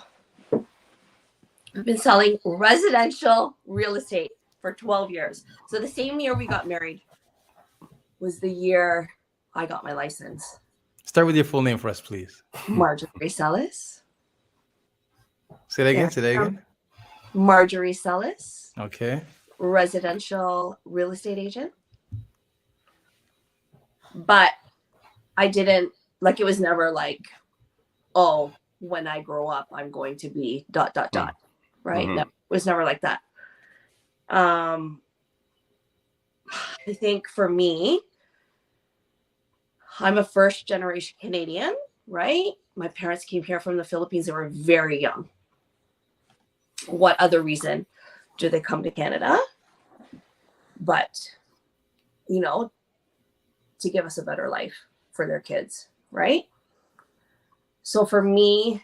I've been selling residential real estate for 12 years. So the same year we got married was the year I got my license. Start with your full name for us, please. Marjorie Celis. Say that again. Marjorie Celis. Okay. Residential real estate agent. But I didn't, it was never like, oh, when I grow up, I'm going to be ... Right? No, it was never like that. I think for me, I'm a first generation Canadian, right? My parents came here from the Philippines. They were very young. What other reason do they come to Canada? But, to give us a better life for their kids, right? So for me,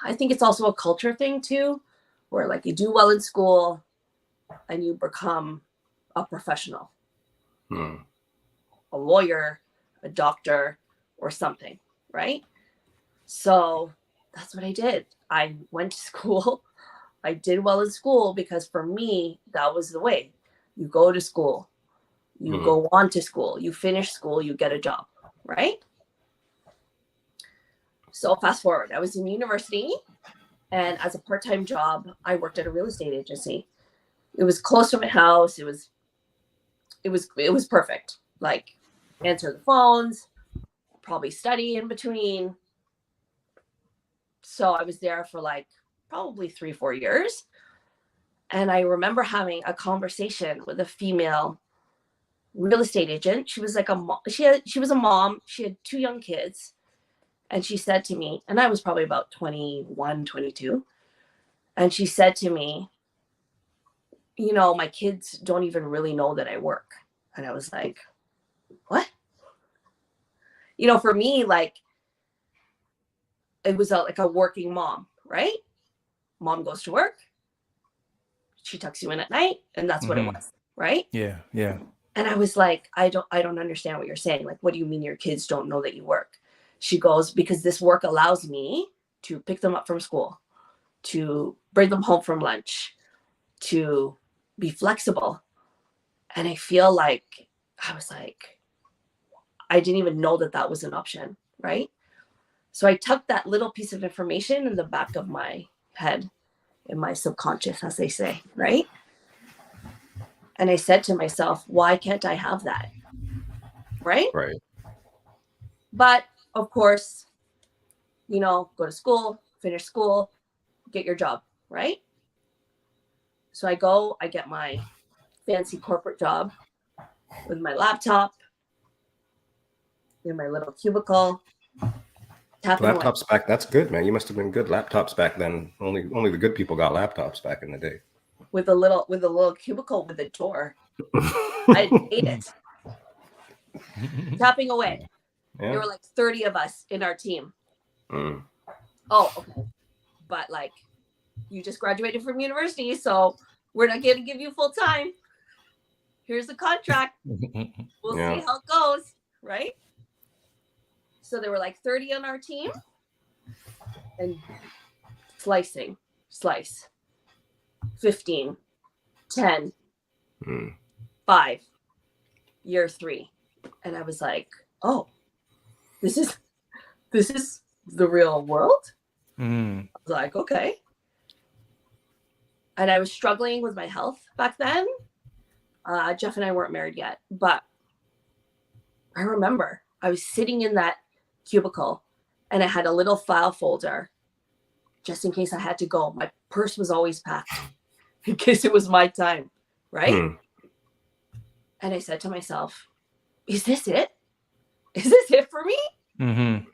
I think it's also a culture thing too, where you do well in school and you become a professional, a lawyer, a doctor, or something, right? So that's what I did. I went to school. I did well in school because for me, that was the way. You go to school, you go on to school, you finish school, you get a job, right? So fast forward, I was in university, and as a part-time job, I worked at a real estate agency. It was close to my house. It was perfect. Like, answer the phones, probably study in between. So I was there for like probably 3-4 years. And I remember having a conversation with a female real estate agent. She was like a mom. She was a mom. She had 2 young kids. And she said to me, and I was probably about 21, 22. And she said to me, you know, my kids don't even really know that I work. And I was like, what? You know, for me, like, it was like a working mom, right? Mom goes to work. She tucks you in at night, and that's what it was, right? Yeah, yeah. And I was like, I don't understand what you're saying. Like, what do you mean your kids don't know that you work? She goes, because this work allows me to pick them up from school, to bring them home from lunch, to be flexible. And I feel like, I was like, I didn't even know that that was an option, right? So I tucked that little piece of information in the back of my head, in my subconscious, as they say, right? And I said to myself, why can't I have that? Right? Right. But of course, you know, go to school, finish school, get your job, right? So I go, I get my fancy corporate job with my laptop in my little cubicle. Laptops back, that's good, man. You must have been good laptops back then. Only the good people got laptops back in the day. With a little cubicle with a door. I hate it. Tapping away. Yeah. There were like 30 of us in our team. Oh, okay. But like, you just graduated from university, so we're not going to give you full time. Here's the contract. We'll see how it goes, right? So there were like 30 on our team, and slice, 15, 10, 5, year 3. And I was like, oh, this is the real world. I was like, okay. And I was struggling with my health back then. Jeff and I weren't married yet, but I remember I was sitting in that cubicle and I had a little file folder just in case I had to go. My purse was always packed in case it was my time, right? And I said to myself, is this it? Is this it for me?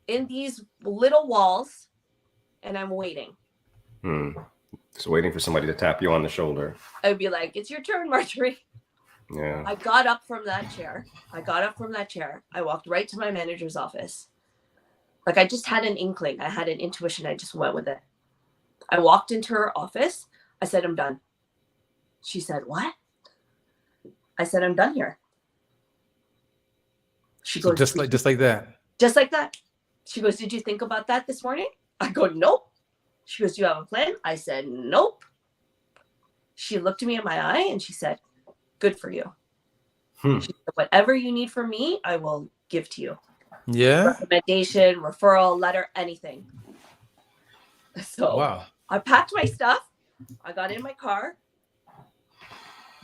In these little walls, and I'm waiting. Just waiting for somebody to tap you on the shoulder. I'd be like, it's your turn, Marjorie. Yeah. I got up from that chair. I walked right to my manager's office. Like, I just had an inkling. I had an intuition. I just went with it. I walked into her office. I said, I'm done. She said, what? I said, I'm done here. She goes, just like that. Just like that. She goes, did you think about that this morning? I go, nope. She goes, do you have a plan? I said, nope. She looked me in my eye and she said, good for you. She said, whatever you need from me, I will give to you. Yeah. Recommendation, referral, letter, anything. So wow. I packed my stuff. I got in my car,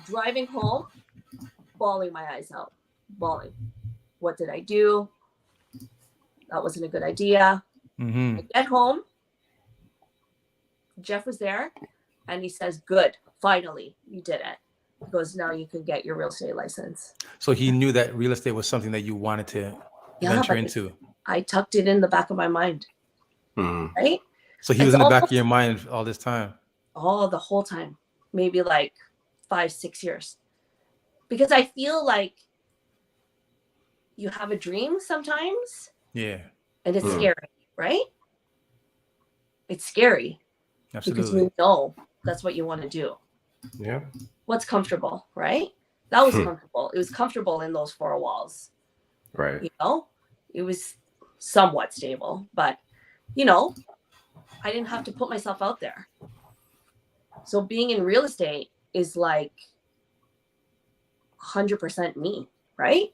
driving home, bawling my eyes out, bawling. What did I do? That wasn't a good idea. I get home. Jeff was there and he says, good, finally, you did it. He goes, now you can get your real estate license. So he knew that real estate was something that you wanted to venture into. I tucked it in the back of my mind. Right? So he was in the back of your mind all this time? Oh, the whole time. Maybe like 5-6 years. Because I feel like you have a dream sometimes. Yeah. And it's scary, right? It's scary. Absolutely. Because you know that's what you want to do. Yeah. What's comfortable, right? That was comfortable. It was comfortable in those 4 walls. Right. You know, it was somewhat stable, but you know, I didn't have to put myself out there. So being in real estate is like 100% me, right?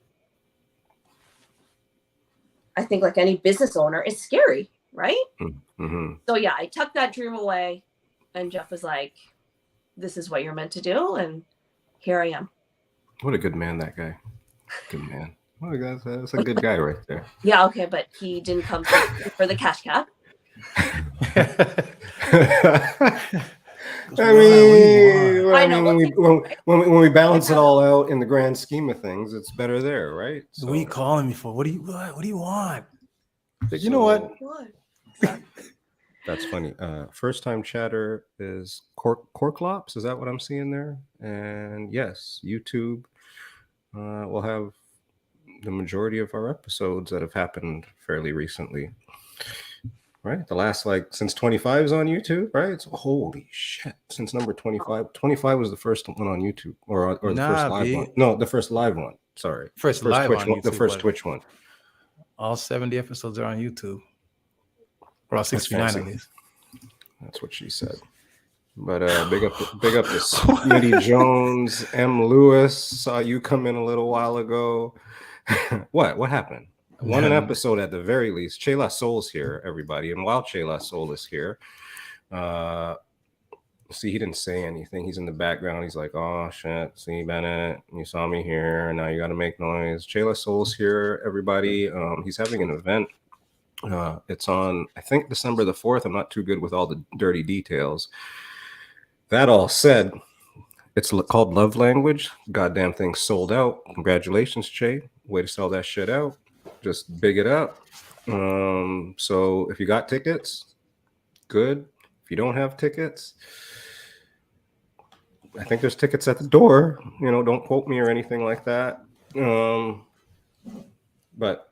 I think like any business owner, it's scary, right? Mm-hmm. So yeah, I tucked that dream away, and Jeff was like, this is what you're meant to do, and here I am. What a good man, that guy. Good man. Oh, that's a good guy right there. Yeah, okay, but he didn't come for the cash cap. I mean, I know, when we balance it all out in the grand scheme of things, it's better there, right? So, what are you calling me for? What do you want? But you know what? That's funny. First time chatter is Corklops. Is that what I'm seeing there? And yes, YouTube will have the majority of our episodes that have happened fairly recently. Right, the last since 25 is on YouTube, right? It's holy shit. Since number 25 was the first one on YouTube, or the first live one. No, the first live one. Sorry, first live Twitch on one, YouTube, the first Twitch one. All 70 episodes are on YouTube. Or all 69 at least. That's what she said. But big up to Smitty Jones, M. Lewis. Saw you come in a little while ago. What happened? One an episode at the very least. Chela Soul's here, everybody. And while Chela Soul is here, see, he didn't say anything. He's in the background. He's like, oh, shit. See, Bennett, you saw me here. And now you got to make noise. Chela Soul's here, everybody. He's having an event. It's on, I think, December the 4th. I'm not too good with all the dirty details. That all said, it's called Love Language. Goddamn thing sold out. Congratulations, Che. Way to sell that shit out. Just big it up. So if you got tickets, good. If you don't have tickets, I think there's tickets at the door. You know, don't quote me or anything like that. But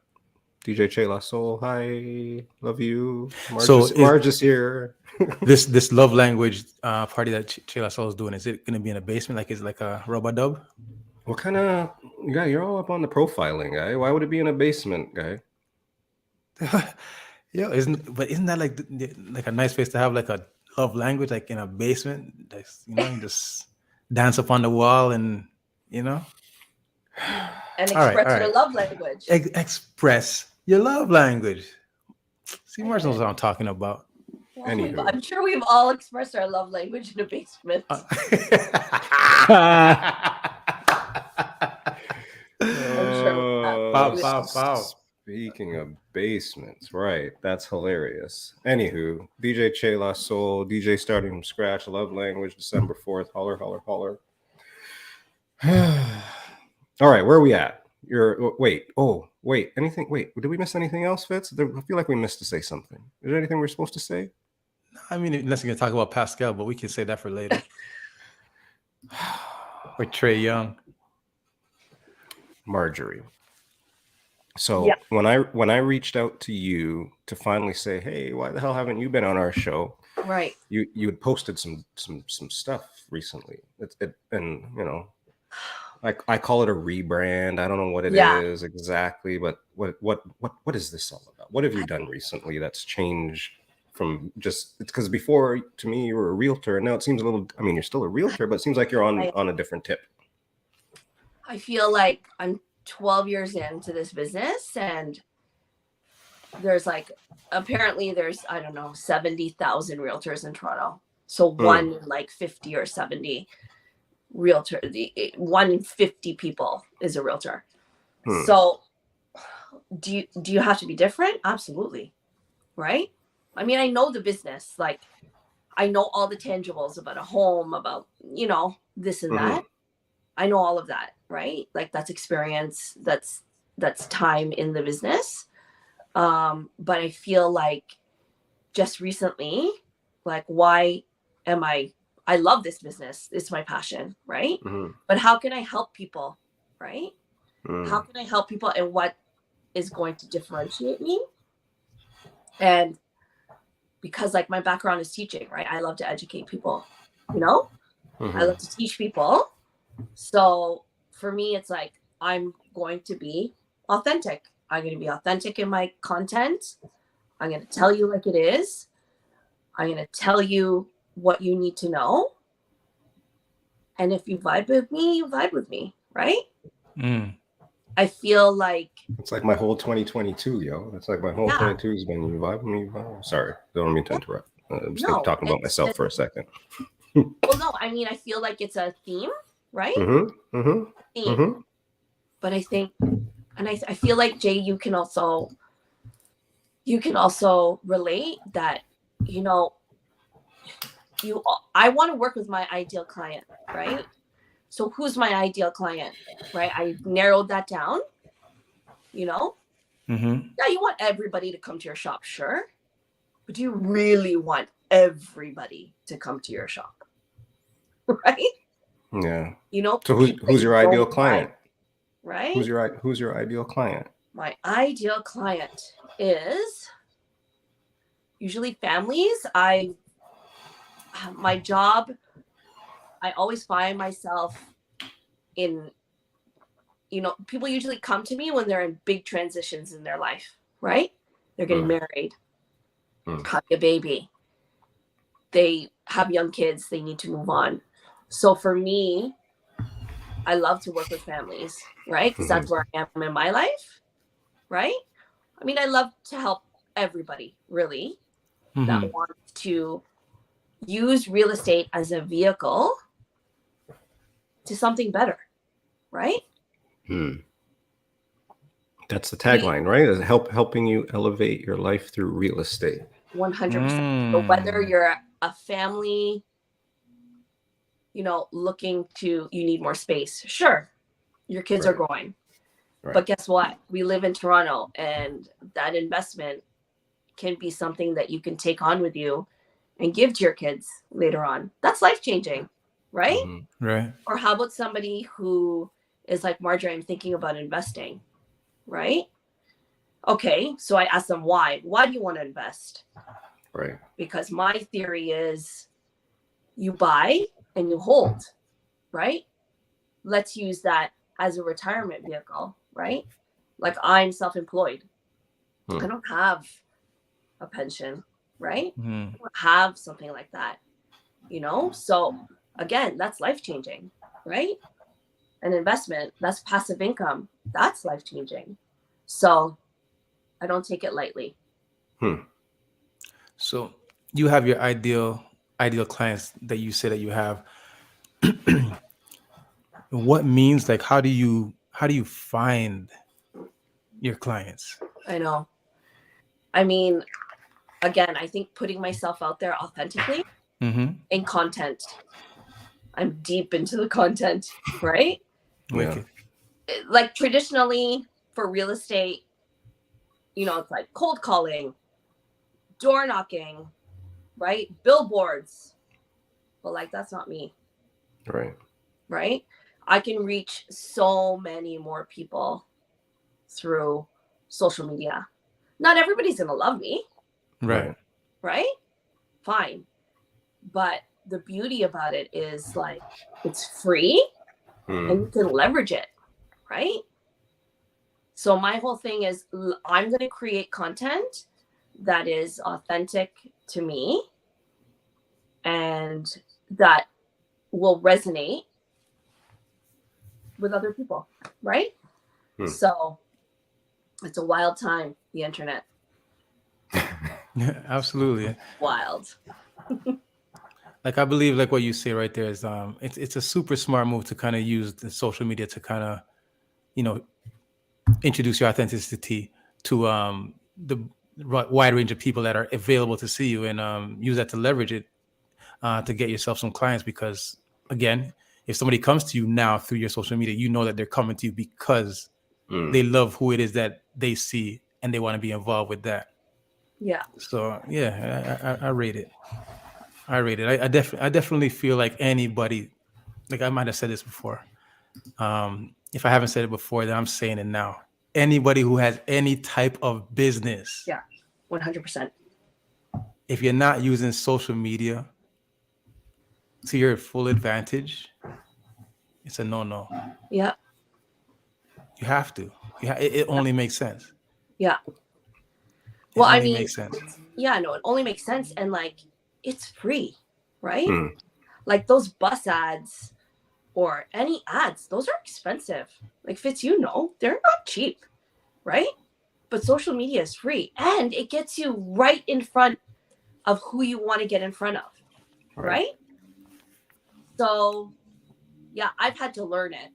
DJ Che La Soul, hi, love you. Marj is here. this love language party that Che La Soul is doing, is it going to be in a basement? Like, is it like a rub-a-dub? What kind of guy? You're all up on the profiling, guy. Why would it be in a basement, guy? Yeah, isn't that like a nice place to have like a love language, like in a basement? Like, you know, you just dance up on the wall and, you know, and express your love language. Express your love language. See, Marj knows what I'm talking about. Well, I'm sure we've all expressed our love language in a basement. Speaking of basements, right? That's hilarious. Anywho, DJ Che La Soul, DJ starting from scratch, love language, December 4th. Holler, holler, holler. All right, where are we at? Wait, anything? Wait, did we miss anything else, Fitz? I feel like we missed to say something. Is there anything we're supposed to say? I mean, unless you're gonna talk about Pascal, but we can say that for later. Or Trey Young. Marjorie. So yeah. when I reached out to you to finally say, hey, why the hell haven't you been on our show? Right. You had posted some stuff recently. And you know, I call it a rebrand. I don't know what it is exactly, but what is this all about? What have you done recently that's changed from just, it's because before to me you were a realtor and now it seems a little, I mean, you're still a realtor, but it seems like you're on a different tip. I feel like I'm 12 years into this business and there's apparently there's, I don't know, 70,000 realtors in Toronto. So one in like 50 or 70 realtor, 1 in 50 people is a realtor. So do you have to be different? Absolutely. Right? I mean, I know the business, like I know all the tangibles about a home, about, you know, this and that. I know all of that, right? Like that's experience, that's time in the business. But I feel like just recently, like, why am I love this business. It's my passion, right? But how can I help people, right? How can I help people and what is going to differentiate me? And because like my background is teaching, right? I love to educate people, you know? I love to teach people. So for me, it's like, I'm going to be authentic. I'm going to be authentic in my content. I'm going to tell you like it is. I'm going to tell you what you need to know. And if you vibe with me, you vibe with me, right? I feel like it's like my whole 2022, yo. It's like my whole 22 has been you vibe with me. Sorry, don't mean to interrupt. I'm just talking about myself for a second. Well, no, I mean, I feel like it's a theme, right? Theme. But I think, and I feel like Jay, you can also relate that, you know, I want to work with my ideal client, right? So who's my ideal client, right? I narrowed that down, you know? Yeah, you want everybody to come to your shop, sure. But do you really want everybody to come to your shop? Right? Yeah. You know? So who's your ideal client? Right? Who's your ideal client? My ideal client is usually families. My job, I always find myself in, you know, people usually come to me when they're in big transitions in their life, right? They're getting married, have a baby, they have young kids, they need to move on. So for me, I love to work with families, right? Because that's where I am in my life, right? I mean, I love to help everybody, really, that wants to use real estate as a vehicle to something better, right? That's the tagline, right? Is helping you elevate your life through real estate. 100%. So whether you're a family, you know, you need more space. Sure, your kids are growing. But guess what? We live in Toronto, and that investment can be something that you can take on with you and give to your kids later on. That's life-changing, right? Right. Or how about somebody who is like, Marjorie, I'm thinking about investing, right? Okay, so I ask them why. Why do you want to invest? Right. Because my theory is you buy and you hold, right? Let's use that as a retirement vehicle, right? Like I'm self-employed. I don't have a pension, right? I don't have something like that, you know? So again, that's life-changing, right? An investment, that's passive income. That's life-changing. So I don't take it lightly. So you have your ideal clients that you say that you have. What means, like, how do you find your clients? I know. I mean, again, I think putting myself out there authentically in content. I'm deep into the content, right? Wicked. Like traditionally for real estate, you know, it's like cold calling, door knocking, right? Billboards. But like, that's not me. Right? I can reach so many more people through social media. Not everybody's going to love me. Right. Fine. But the beauty about it is like, it's free and you can leverage it, right? So my whole thing is I'm going to create content that is authentic to me and that will resonate with other people, right? So it's a wild time, the internet. Yeah, absolutely. Wild. Like, I believe, like what you say right there is, it's a super smart move to kind of use the social media to kind of, you know, introduce your authenticity to the wide range of people that are available to see you, and use that to leverage it to get yourself some clients. Because again, if somebody comes to you now through your social media, you know that they're coming to you because they love who it is that they see and they want to be involved with that. Yeah. So yeah, I rate it. I definitely feel like anybody, like I might have said this before. If I haven't said it before, then I'm saying it now. Anybody who has any type of business. Yeah. 100%. If you're not using social media to your full advantage, it's a no-no. Yeah. You have to. It only makes sense. Yeah. It Well, I only mean, makes sense. yeah, no, it only makes sense. And like, it's free, right? Hmm. Like those bus ads or any ads, those are expensive. Like Fitz, you know, they're not cheap, right? But social media is free and it gets you right in front of who you want to get in front of, right? So, yeah, I've had to learn it.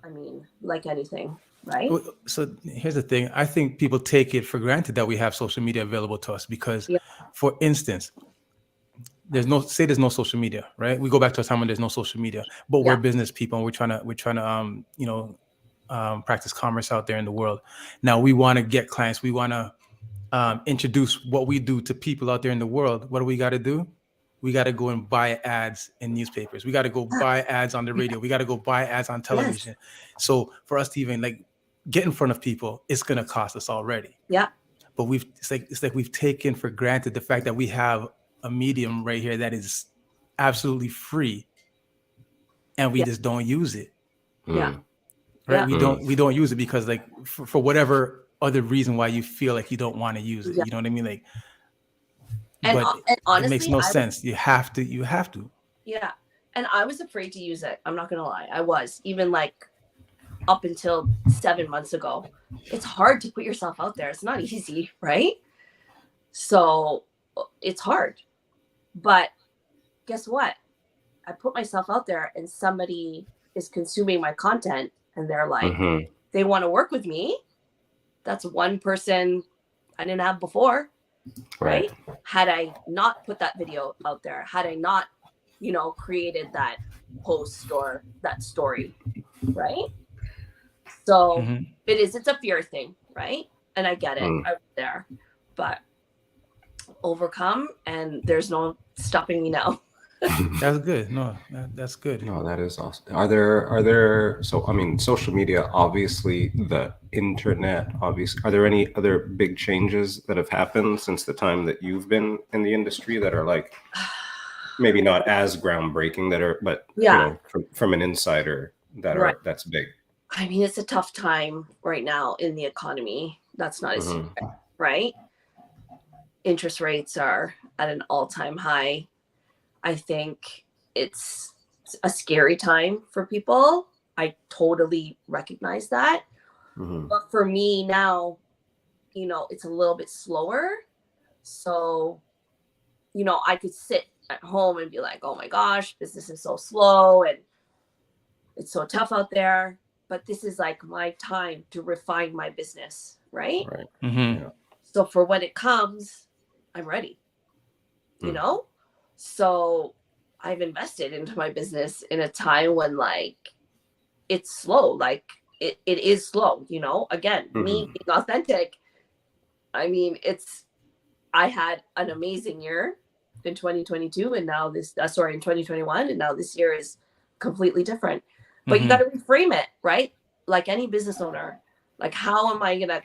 I mean, like anything, right? So here's the thing. I think people take it for granted that we have social media available to us because, Yeah. for instance, there's no social media, right? We go back to a time when there's no social media, but we're business people and we're trying to practice commerce out there in the world. Now we want to get clients. We want to introduce what we do to people out there in the world. What do we got to do? We got to go and buy ads in newspapers. We got to go buy ads on the radio. We got to go buy ads on television. Yes. So for us to even like get in front of people, it's going to cost us already. Yeah. But it's like we've taken for granted the fact that we have a medium right here that is absolutely free, and we just don't use it. Yeah. Right. We don't use it because like for whatever other reason why you feel like you don't want to use it. You know what I mean? Like, and honestly, it makes no sense. You have to. Yeah. And I was afraid to use it. I'm not going to lie. I was even like up until 7 months ago. It's hard to put yourself out there. It's not easy, right? So it's hard. But guess what? I put myself out there and somebody is consuming my content and they're like, they want to work with me. That's one person I didn't have before. Right? Had I not put that video out there, had I not, created that post or that story, right? So it's a fear thing, right? And I get it out there, but overcome and there's no stopping me now. That's good. No, that's good. No, that is awesome. Are there, so, I mean, social media, obviously the internet, obviously, are there any other big changes that have happened since the time that you've been in the industry that are like, maybe not as groundbreaking but from an insider that's big? I mean, it's a tough time right now in the economy. That's not a secret, right? Interest rates are at an all-time high. I think it's a scary time for people. I totally recognize that. But for me now, it's a little bit slower. So, I could sit at home and be like, oh my gosh, business is so slow and it's so tough out there. But this is like my time to refine my business, right? Yeah. So for when it comes, I'm ready, So I've invested into my business in a time when like it's slow, like it is slow, again, me being authentic. I mean, I had an amazing year in 2022 and now in 2021 and now this year is completely different. But you got to reframe it, right? Like any business owner, like how am I going to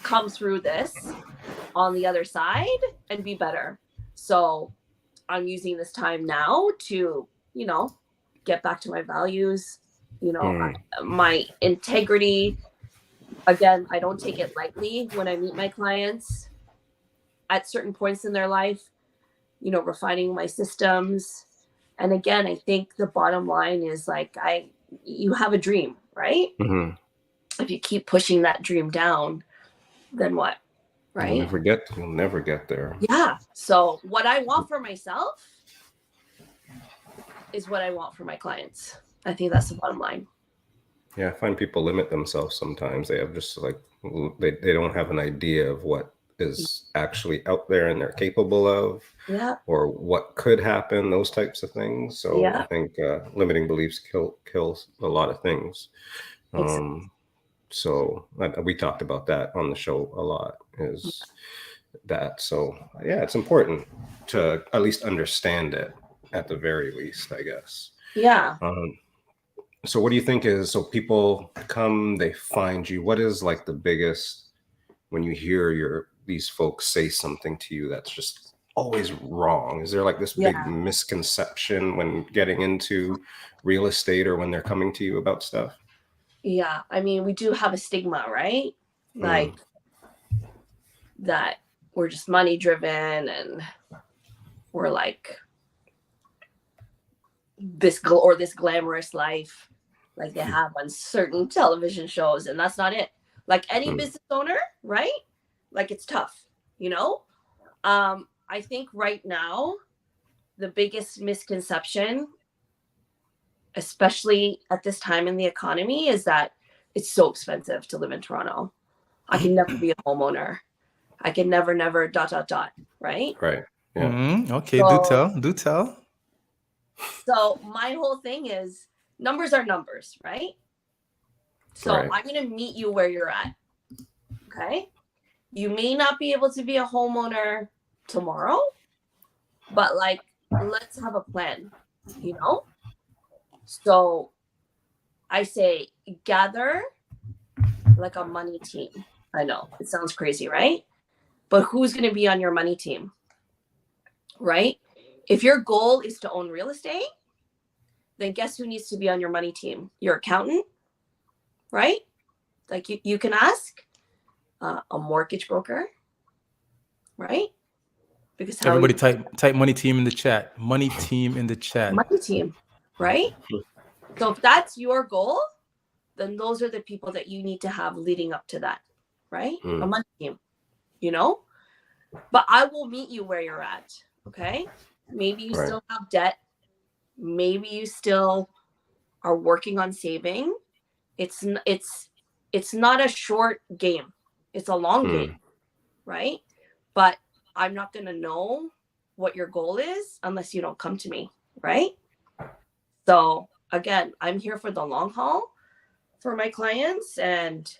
come through this on the other side and be better? So I'm using this time now to, get back to my values, my integrity. Again, I don't take it lightly when I meet my clients at certain points in their life, refining my systems. And again, I think the bottom line is like, you have a dream, right? If you keep pushing that dream down, then what? Right? You'll never get there. Yeah. So what I want for myself is what I want for my clients. I think that's the bottom line. Yeah, I find people limit themselves sometimes. They have just like, they don't have an idea of what is actually out there and they're capable of, or what could happen, those types of things. So I think limiting beliefs kills a lot of things. So we talked about that on the show a lot, is that. So yeah, it's important to at least understand it at the very least, I guess. Yeah. So what do you think so people come, they find you, what is like the biggest, when you hear these folks say something to you that's just always wrong? Is there like this big misconception when getting into real estate or when they're coming to you about stuff? Yeah, I mean, we do have a stigma, right? Like that we're just money driven and we're like this glamorous life like they have on certain television shows, and that's not it. Like any business owner, right? Like it's tough, you know? I think right now the biggest misconception, especially at this time in the economy, is that it's so expensive to live in Toronto. I can never be a homeowner. I can never, right? Right. Yeah. Okay, So, do tell. So my whole thing is numbers are numbers, right? So Right. I'm going to meet you where you're at. Okay. You may not be able to be a homeowner tomorrow, but like, let's have a plan, you know? So I say gather like a money team. I know it sounds crazy, right? But who's going to be on your money team? Right? If your goal is to own real estate, then guess who needs to be on your money team? Your accountant, right? Like you can ask a mortgage broker, right? Because Everybody type money team in the chat. Money team in the chat. Money team, right? So if that's your goal, then those are the people that you need to have leading up to that, right? A money team, you know? But I will meet you where you're at, okay? Maybe you still have debt. Maybe you still are working on saving. It's not a short game. It's a long game, right? But I'm not going to know what your goal is unless you don't come to me, right? So again, I'm here for the long haul for my clients, and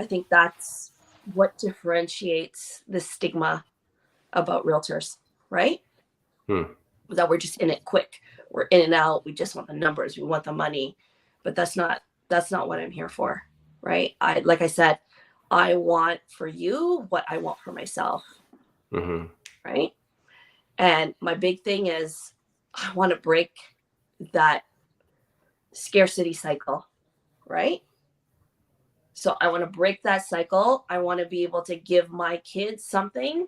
I think that's what differentiates the stigma about realtors, right? That we're just in it quick. We're in and out. We just want the numbers. We want the money. But that's not what I'm here for, right? Like I said, I want for you what I want for myself, right? And my big thing is I want to break that scarcity cycle, right? So I want to break that cycle. I want to be able to give my kids something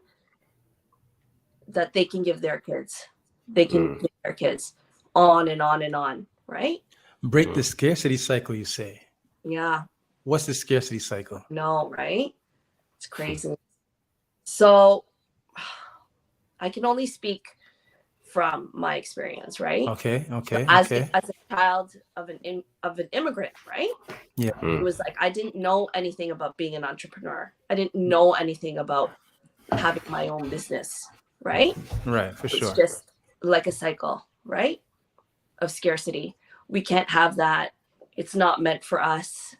that they can give their kids. They can give their kids on and on and on, right? Break the scarcity cycle, you say? Yeah. What's the scarcity cycle? No, right? It's crazy. So I can only speak from my experience, right? Okay. As a child of an immigrant, right? Yeah. It was like I didn't know anything about being an entrepreneur. I didn't know anything about having my own business, right? Right, for sure. It's just like a cycle, right? Of scarcity. We can't have that. It's not meant for us,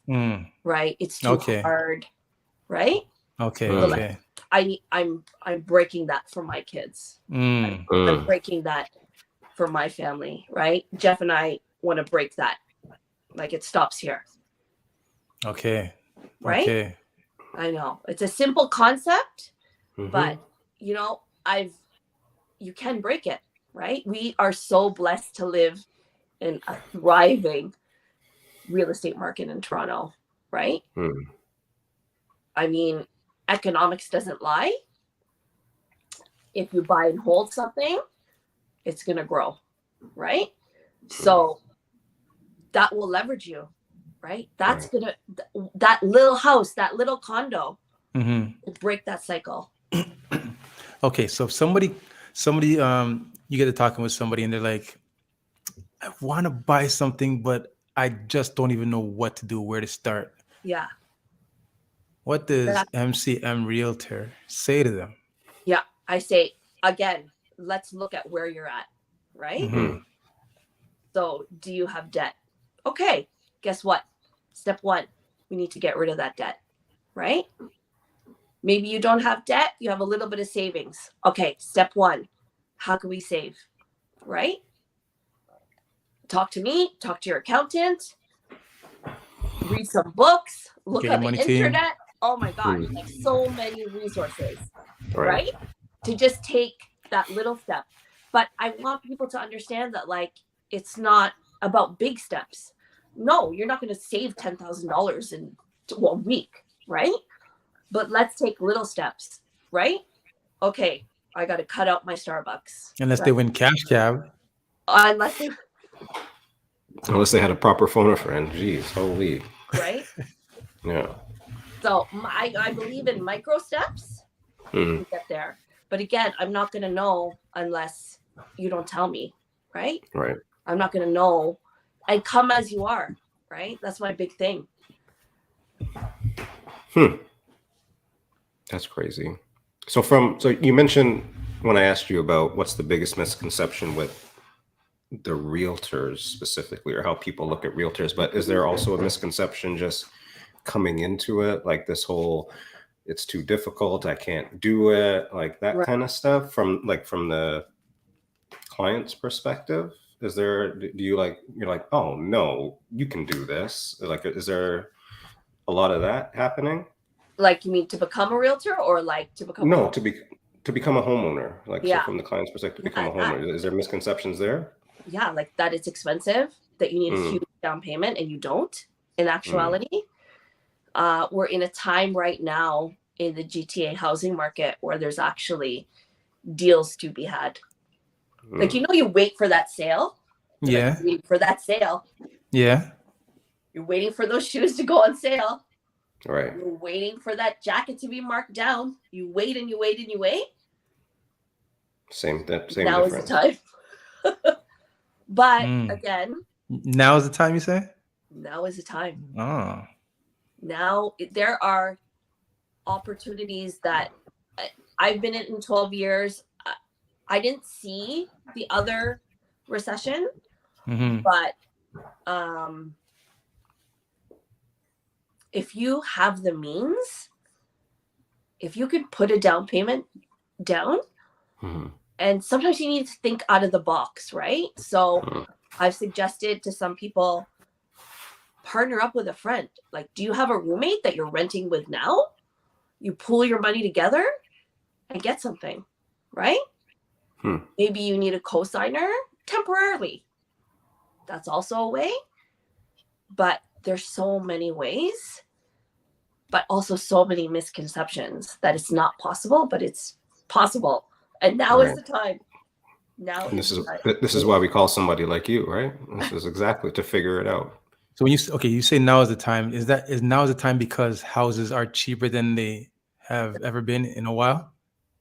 right? It's too hard, right? Okay. So like, I'm breaking that for my kids. I'm breaking that for my family, right? Jeff and I want to break that. Like it stops here. Okay. Right? Okay. I know. It's a simple concept, but you know, you can break it, right? We are so blessed to live in a thriving real estate market in Toronto, right? I mean, economics doesn't lie. If you buy and hold something, it's going to grow, right? So that will leverage you, right? That's gonna, that little house, that little condo will break that cycle. Okay, so if somebody you get to talking with somebody and they're like, I want to buy something, but I just don't even know what to do, where to start. Yeah. What does MCM Realtor say to them? Yeah, I say, again, let's look at where you're at, right? So do you have debt? Okay, guess what? Step one, we need to get rid of that debt, right? Maybe you don't have debt, you have a little bit of savings. Okay, step one, how can we save, right? Talk to me, talk to your accountant, read some books, look on the internet. Oh my gosh, like so many resources, right? To just take that little step. But I want people to understand that like, it's not about big steps. No, you're not going to save $10,000 in 1 week, right? But let's take little steps, right? Okay, I got to cut out my Starbucks. Unless they win cash cab. Unless they had a proper phone a friend. Jeez, holy. Right? Yeah. So I believe in micro steps to get there. But again, I'm not going to know unless you don't tell me, right? Right. I'm not going to know. And come as you are, right? That's my big thing. That's crazy. So you mentioned when I asked you about what's the biggest misconception with the realtors specifically, or how people look at realtors, but is there also a misconception just coming into it, like this whole it's too difficult, I can't do it, like that kind of stuff from the client's perspective? Is there, you're like, oh no, you can do this? Like, is there a lot of that happening? Like, you mean to become a realtor, or like to become to become a homeowner? Like, so from the client's perspective, to become a homeowner, is there misconceptions there? Yeah, like that it's expensive, that you need a huge down payment, and you don't. In actuality, we're in a time right now in the GTA housing market where there's actually deals to be had. Like, you wait for that sale. Yeah. Like, for that sale. Yeah. You're waiting for those shoes to go on sale. Right. You're waiting for that jacket to be marked down. You wait and you wait and you wait. Same now difference. Is the time. But again, now is the time, you say? Now is the time. Oh. Now there are opportunities that I've been in 12 years. I didn't see the other recession, but if you have the means, if you could put a down payment down, and sometimes you need to think out of the box, right? So I've suggested to some people, partner up with a friend. Like, do you have a roommate that you're renting with now? You pool your money together and get something, right? Maybe you need a co-signer temporarily. That's also a way. But there's so many ways, but also so many misconceptions that it's not possible, but it's possible. And now is the time. Now this is why we call somebody like you, right? This is exactly to figure it out. So when you say now is the time, is now is the time because houses are cheaper than they have ever been in a while?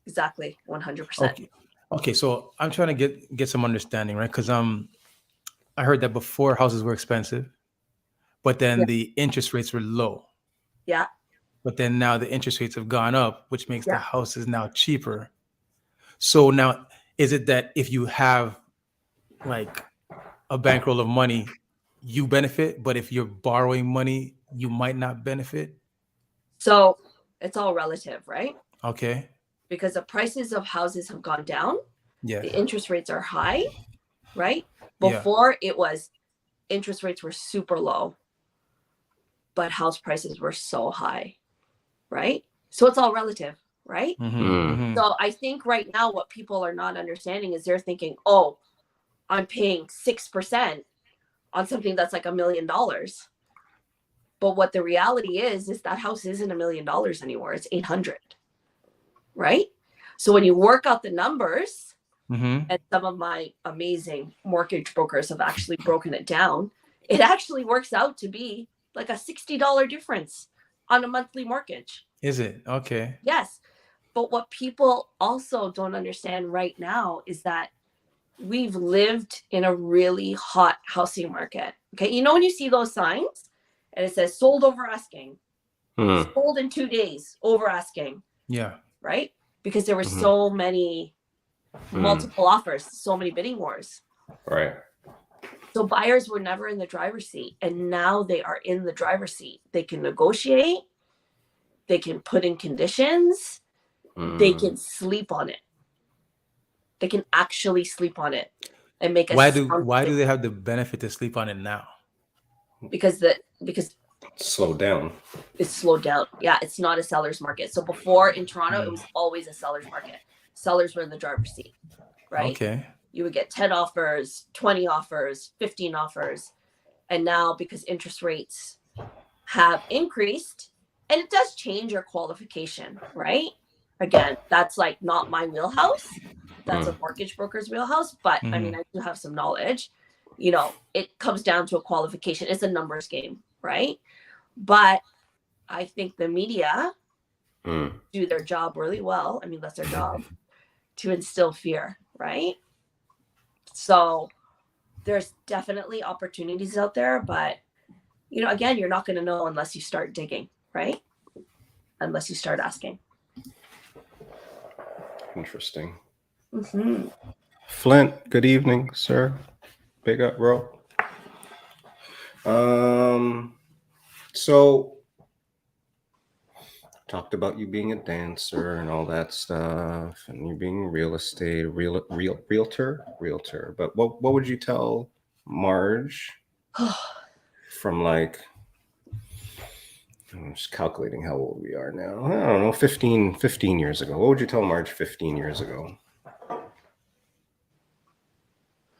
Exactly, 100%. Okay. So I'm trying to get some understanding, right? Because I heard that before houses were expensive, but then the interest rates were low. Yeah. But then now the interest rates have gone up, which makes the houses now cheaper. So now, is it that if you have like a bankroll of money, you benefit, but if you're borrowing money, you might not benefit? So it's all relative, right? Okay. Because the prices of houses have gone down. Yeah. The interest rates are high, right? Before it was, interest rates were super low, but house prices were so high, right? So it's all relative, right? So I think right now what people are not understanding is they're thinking, oh, I'm paying 6% on something that's like $1 million. But what the reality is that house isn't $1 million anymore. It's 800, right? So when you work out the numbers, and some of my amazing mortgage brokers have actually broken it down, it actually works out to be like a $60 difference on a monthly mortgage. Is it? Okay. Yes. But what people also don't understand right now is that we've lived in a really hot housing market. Okay. You know, when you see those signs and it says sold over asking, sold in 2 days over asking. Yeah. Right. Because there were so many multiple offers, so many bidding wars. Right. So buyers were never in the driver's seat, and now they are in the driver's seat. They can negotiate. They can put in conditions. They can sleep on it. They can actually sleep on it and make a Why do they have the benefit to sleep on it now? Because it's slowed down. It's slowed down. Yeah, it's not a seller's market. So before in Toronto, it was always a seller's market. Sellers were in the driver's seat, right? Okay. You would get 10 offers, 20 offers, 15 offers. And now because interest rates have increased, and it does change your qualification, right? Again, that's like not my wheelhouse. That's a mortgage broker's wheelhouse. But I mean, I do have some knowledge. You know, it comes down to a qualification. It's a numbers game, right? But I think the media do their job really well. I mean, that's their job, to instill fear, right? So there's definitely opportunities out there, but you know, again, you're not going to know unless you start digging, right? Unless you start asking. Interesting. Mm-hmm. Flint, good evening, sir. Big up, bro. So talked about you being a dancer and all that stuff, and you being real estate, realtor. But what would you tell Marj from like, I'm just calculating how old we are now. I don't know, 15 years ago. What would you tell Marj 15 years ago?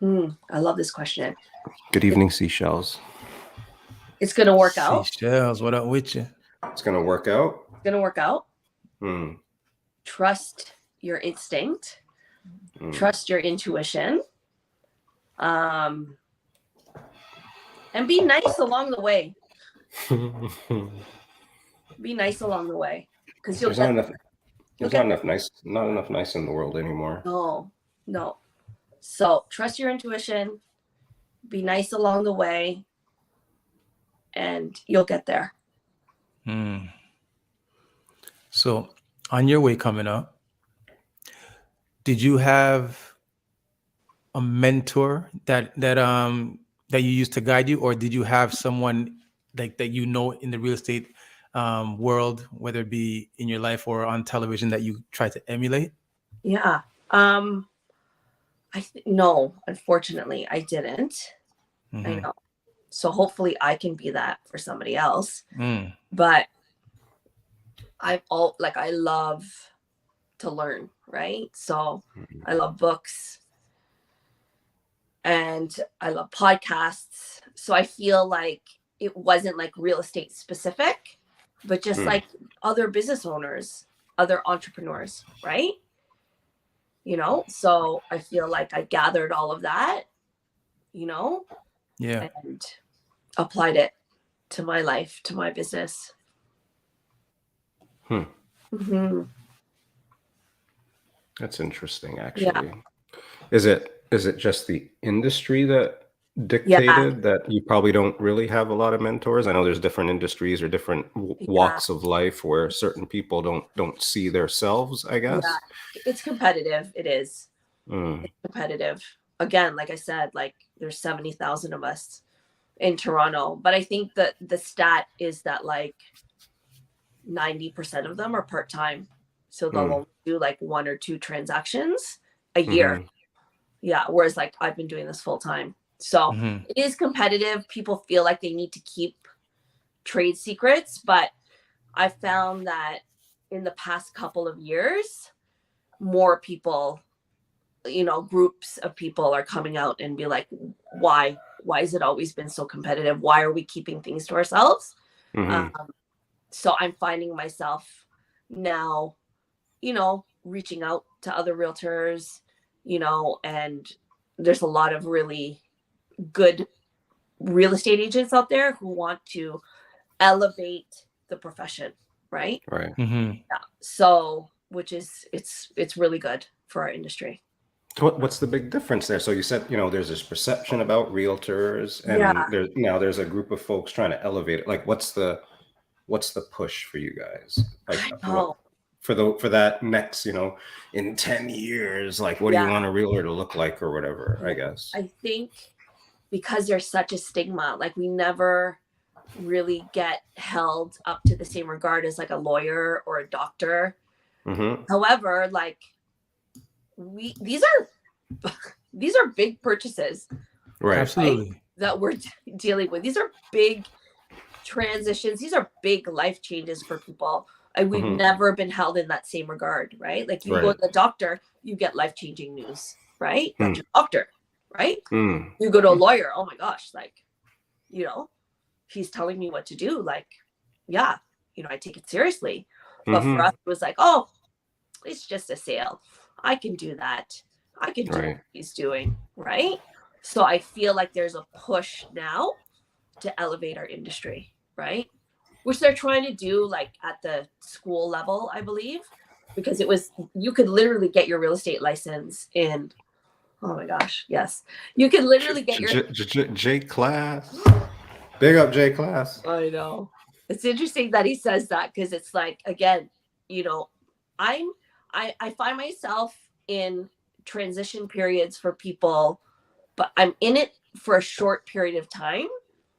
I love this question. Good evening, seashells. It's going to work out. Seashells, what up with you? It's going to work out. It's going to work out. Hmm. Trust your instinct. Trust your intuition. And be nice along the way. Be nice along the way, because there's not enough nice in the world anymore. No. So trust your intuition, be nice along the way, and you'll get there. So on your way coming up, did you have a mentor that you used to guide you, or did you have someone like that you know in the real estate world, whether it be in your life or on television, that you try to emulate? Yeah. No, unfortunately, I didn't. I know. So hopefully I can be that for somebody else. But I love to learn, right? So I love books and I love podcasts. So I feel like it wasn't like real estate specific, but just like other business owners, other entrepreneurs, right? You know, so I feel like I gathered all of that, you know, and applied it to my life, to my business. That's interesting, actually. Yeah. Is it just the industry that dictated that you probably don't really have a lot of mentors? I know there's different industries or different walks of life where certain people don't see themselves, I guess. Yeah. It's competitive. It is. It's competitive. Again, like I said, like there's 70,000 of us in Toronto, but I think that the stat is that like 90% of them are part-time. So they'll only do like 1 or 2 transactions a year. Yeah. Whereas like I've been doing this full time. So it is competitive. People feel like they need to keep trade secrets, but I found that in the past couple of years, more people, you know, groups of people are coming out and be like, why has it always been so competitive? Why are we keeping things to ourselves? So I'm finding myself now, you know, reaching out to other realtors, you know, and there's a lot of really good real estate agents out there who want to elevate the profession, right? Right. Yeah. So, which is, it's really good for our industry. What's the big difference there? So you said, you know, there's this perception about realtors, and there's a group of folks trying to elevate it. Like, what's the push for you guys? Like, for that next, you know, in 10 years, like, what do you want a realtor to look like or whatever, I guess? I think because there's such a stigma, like we never really get held up to the same regard as like a lawyer or a doctor. However, like these are big purchases, right? Absolutely. Right, that we're dealing with. These are big transitions. These are big life changes for people. And we've never been held in that same regard, right? Like you go to the doctor, you get life-changing news, right? That's your doctor, right? You go to a lawyer, oh my gosh, like you know, he's telling me what to do. Like, yeah, you know, I take it seriously. But for us, it was like, oh, it's just a sale. I can do that. I can do what he's doing, right? So I feel like there's a push now to elevate our industry, right? Which they're trying to do like at the school level, I believe, because you could literally get your real estate license in, oh my gosh, yes. You could literally get your J class. Big up J class. I know. It's interesting that he says that because it's like, again, you know, I find myself in transition periods for people, but I'm in it for a short period of time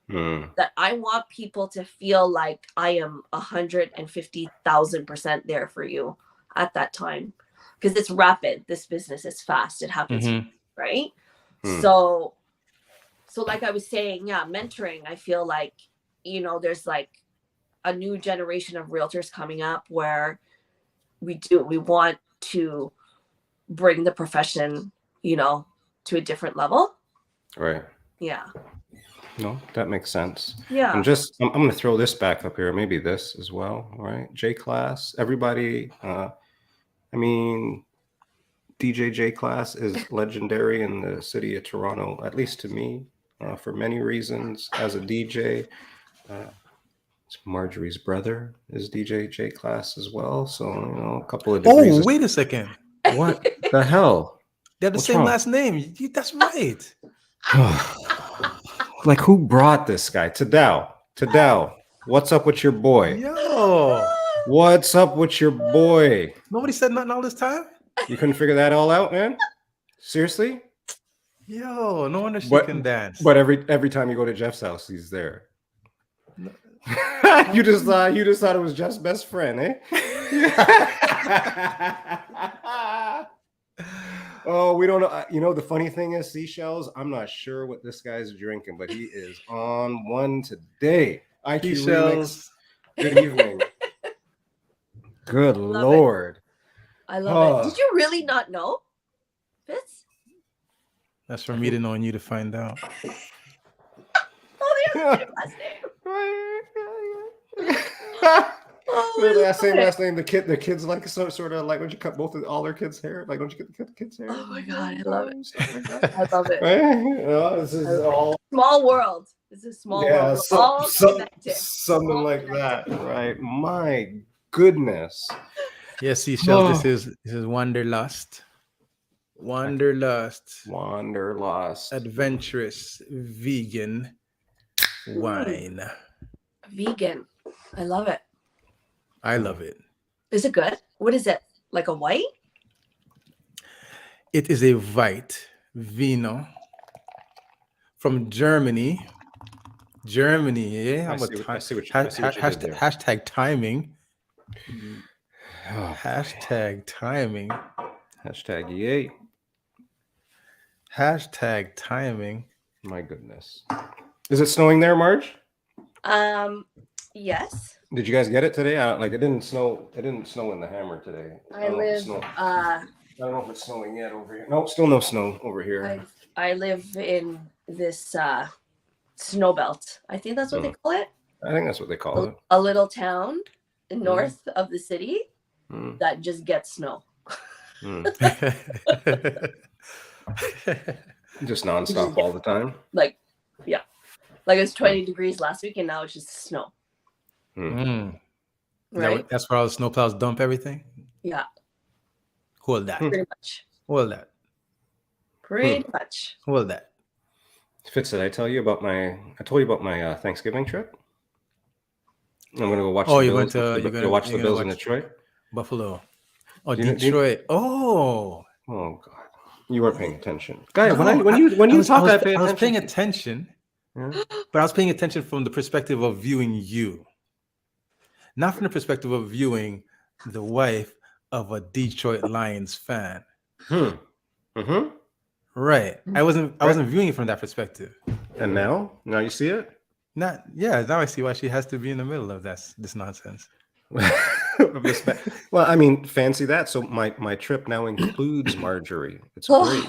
that I want people to feel like I am 150,000% there for you at that time. Because it's rapid. This business is fast. It happens, right? So like I was saying, yeah, mentoring, I feel like, you know, there's like a new generation of realtors coming up where we want to bring the profession, you know, to a different level. Right. Yeah. No, that makes sense. Yeah. I'm going to throw this back up here. Maybe this as well. All right. J class, everybody. I mean, DJ J class is legendary in the city of Toronto, at least to me, for many reasons. As a DJ, Marjorie's brother is DJ J class as well. So, you know, a couple of degrees. Oh, wait a second. What the hell? They have the same last name. That's right. Like, who brought this guy? Tadao, what's up with your boy? Yo. What's up with your boy? Nobody said nothing all this time? You couldn't figure that all out, man? Seriously? Yo, no wonder she can dance. But every time you go to Jeff's house, he's there. No. you just thought it was Jeff's best friend, eh? Oh, we don't know. You know, the funny thing is, Seashells, I'm not sure what this guy's drinking, but he is on one today. Seashells. Good evening. Good Lord. I love it. Did you really not know, Fitz? That's for me to know and you to find out. Oh, they have the same last name. That same last name. The kids like sort of like, don't you cut all their kids' hair? Like, don't you cut the kids' hair? Oh my god, I love it. Like I love it. This is all small world. This is small world. Something like that, right? My goodness. Yes, Seashells. This is Wanderlust. Adventurous vegan wine. Vegan. I love it. I love it. Is it good? What is it? Like a white? It is a white vino from Germany. Yeah. I see what you hashtag timing. Oh, hashtag timing. Hashtag yay. Hashtag timing. My goodness. Is it snowing there, Marj? Yes. Did you guys get it today? It didn't snow. It didn't snow in the Hammer today. I don't know if it's snowing yet over here. No, still no snow over here. I live in this snow belt. I think that's what they call it. I think that's what they call it. A little town north of the city that just gets snow. Just nonstop all the time. Like it was 20 degrees last week and now it's just snow. Right? That's where all the snowplows dump everything? Yeah. Hold that. Pretty much. Hold that. Pretty much. Hold that. Fitz, did I told you about my Thanksgiving trip? I'm going to go watch the Bills. You're going to watch the Bills in Detroit? Buffalo. Oh, Detroit. Oh. Oh, God. You weren't paying attention. Guy, when you talk, I pay attention. I was paying attention, but I was paying attention from the perspective of viewing you. Not from the perspective of viewing the wife of a Detroit Lions fan. Right. I wasn't viewing it from that perspective. And now you see it? Now I see why she has to be in the middle of this nonsense. Well, I mean, fancy that. So my trip now includes Marjorie. It's great.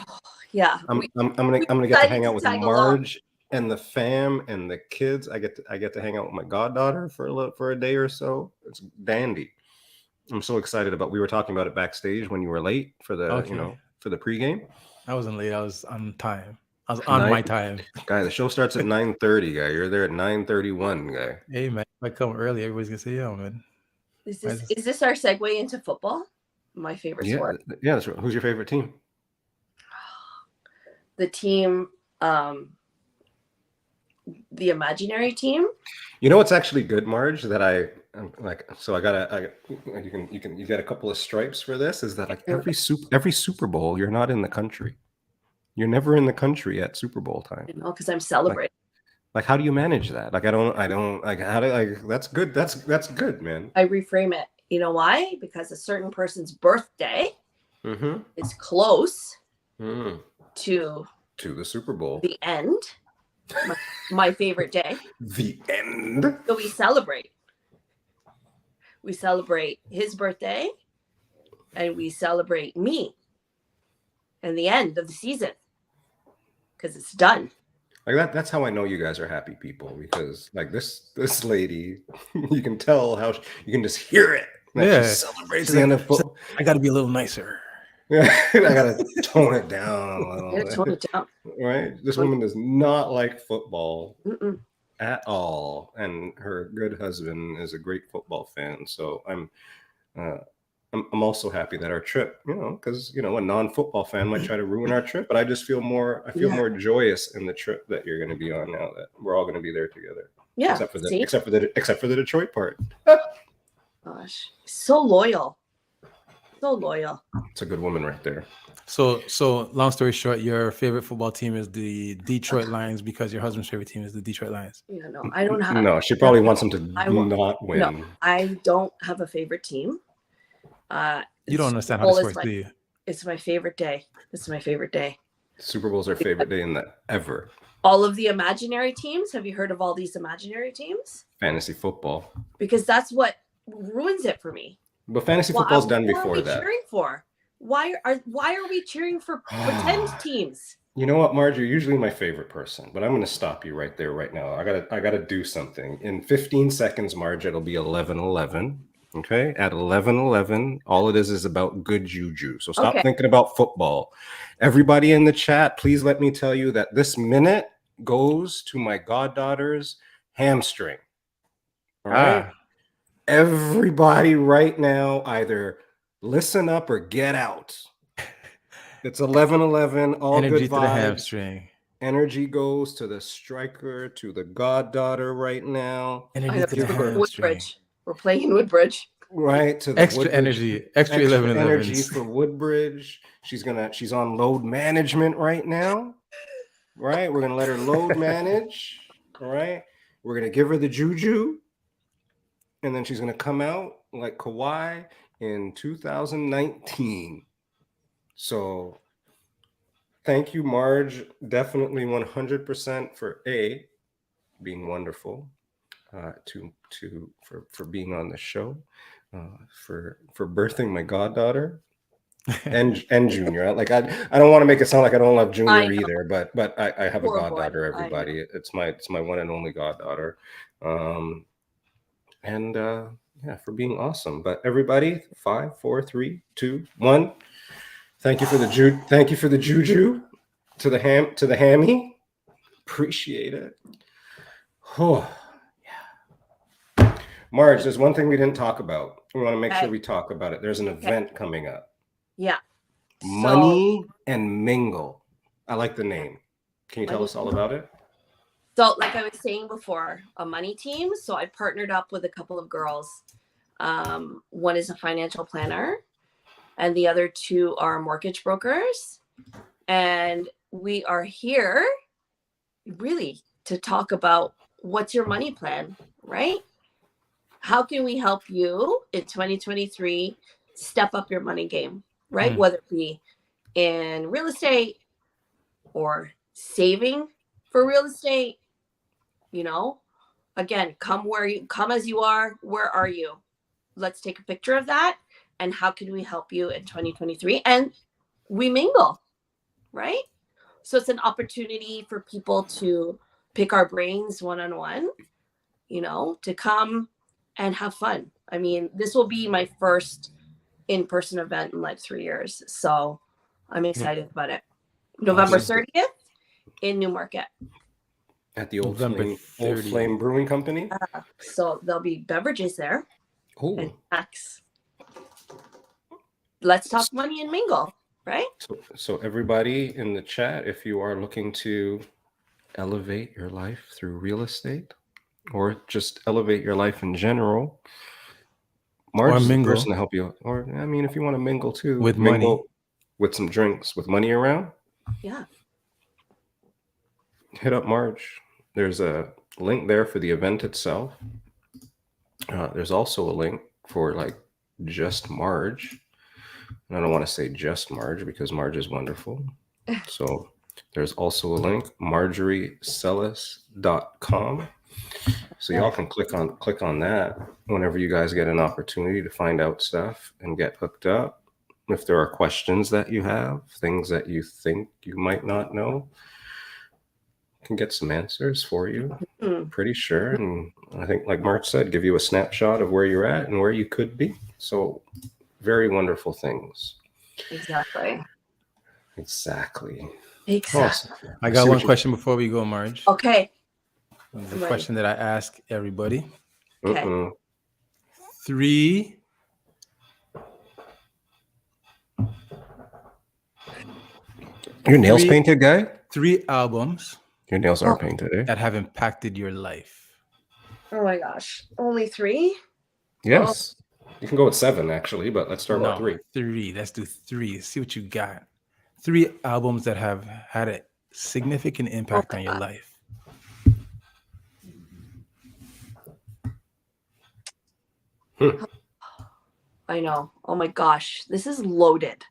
Yeah. I'm gonna get to hang out with Marj and the fam and the kids. I get to hang out with my goddaughter for a day or so. It's dandy. I'm so excited about. We were talking about it backstage when you were late for the for the pregame. I wasn't late. I was on time. I was on my time. Guy, the show starts at 9:30. Guy, you're there at 9:31. Guy. Hey man, if I come early, everybody's gonna say, "Yo, man." Is this our segue into football? My favorite sport. Yeah, that's right. Who's your favorite team? The team, the imaginary team. You know what's actually good, Marge? That I'm like, so you get a couple of stripes for this. Is that like every Super Bowl, you're not in the country. You're never in the country at Super Bowl time. Because I'm celebrating. Like, how do you manage that? Like, I don't like how do like that's good. That's good, man. I reframe it. You know why? Because a certain person's birthday is close to the Super Bowl. The end. My favorite day. The end. So we celebrate. We celebrate his birthday, and we celebrate me, and the end of the season, because it's done. Like that. That's how I know you guys are happy people, because like this lady, you can tell how you can just hear it. She celebrates the end of football. I got to be a little nicer. I gotta tone it down a little bit. Tone it down. Right? This woman does not like football at all, and her good husband is a great football fan. So I'm also happy that our trip, because a non-football fan might try to ruin our trip, but I just feel more joyous in the trip that you're going to be on now that we're all going to be there together. Yeah. Except for the Detroit part. Gosh, so loyal. So loyal. It's a good woman right there. So long story short, your favorite football team is the Detroit Lions because your husband's favorite team is the Detroit Lions. Yeah, no, I don't have. No, she probably wants them to not win. No, I don't have a favorite team. You don't understand how this works, do you? It's my favorite day. This is my favorite day. Super Bowl's our favorite day in that ever. All of the imaginary teams. Have you heard of all these imaginary teams? Fantasy football. Because that's what ruins it for me. But fantasy football's done before that. What are we cheering for? Why are we cheering for pretend teams? You know what, Marj? You're usually my favorite person, but I'm going to stop you right there, right now. I gotta do something. In 15 seconds, Marj, it'll be 11:11. Okay, at 11:11, all it is about good juju. So stop thinking about football. Everybody in the chat, please let me tell you that this minute goes to my goddaughter's hamstring. All right. Everybody right now, either listen up or get out. It's 11:11. All energy good vibes. To the hamstring. Energy goes to the striker, to the goddaughter right now. Energy to the hamstring. Woodbridge. We're playing Woodbridge. Right, to the extra Woodbridge. Energy, extra 11 energy for Woodbridge. She's on load management right now. Right, we're gonna let her load manage. All right, we're gonna give her the juju, and then she's gonna come out like Kahwi in 2019. So, thank you, Marj. Definitely 100% for being wonderful, for being on the show. For birthing my goddaughter and Junior. Like I don't want to make it sound like I don't love Junior either, but I have a goddaughter. Everybody, it's my one and only goddaughter, for being awesome. But everybody, 5, 4, 3, 2, 1. Thank you for the juju to the hammy. Appreciate it. Oh. Marj, there's one thing we didn't talk about. We want to make sure we talk about it. There's an event coming up. Yeah. Money and Mingle. I like the name. Can you tell us all about it? So, like I was saying before, a money team. So I partnered up with a couple of girls. One is a financial planner, and the other two are mortgage brokers. And we are here really to talk about what's your money plan, right? How can we help you in 2023 step up your money game, right? Whether it be in real estate or saving for real estate, again, come as you are. Where are you? Let's take a picture of that. And how can we help you in 2023? And we mingle, right? So it's an opportunity for people to pick our brains one-on-one, to come and have fun. I mean, this will be my first in-person event in like 3 years. So I'm excited about it. November 30th in Newmarket. At the Old November Flame Brewing Company. So there'll be beverages there. Oh. And snacks. Let's talk money and mingle, right? So everybody in the chat, if you are looking to elevate your life through real estate or just elevate your life in general, Marj is the person to help you. Or, I mean, if you want to mingle too. With mingle money. With some drinks, with money around. Yeah. Hit up Marj. There's a link there for the event itself. There's also a link for like just Marj. And I don't want to say just Marj because Marj is wonderful. So there's also a link, marjoriecelis.com. So y'all can click on that whenever you guys get an opportunity to find out stuff and get hooked up. If there are questions that you have, things that you think you might not know, can get some answers for you. Pretty sure. And I think, like Marj said, give you a snapshot of where you're at and where you could be. So very wonderful things. Exactly. Awesome. I got one question before we go, Marj. Okay. The question that I ask everybody. Okay. 3 Your nails painted, guy? 3 albums. Your nails aren't painted, eh? That have impacted your life. Oh my gosh. Only 3? Yes. You can go with 7 actually, but let's start with 3. 3. Let's do 3. See what you got. 3 albums that have had a significant impact on your life. I know. Oh my gosh. This is loaded.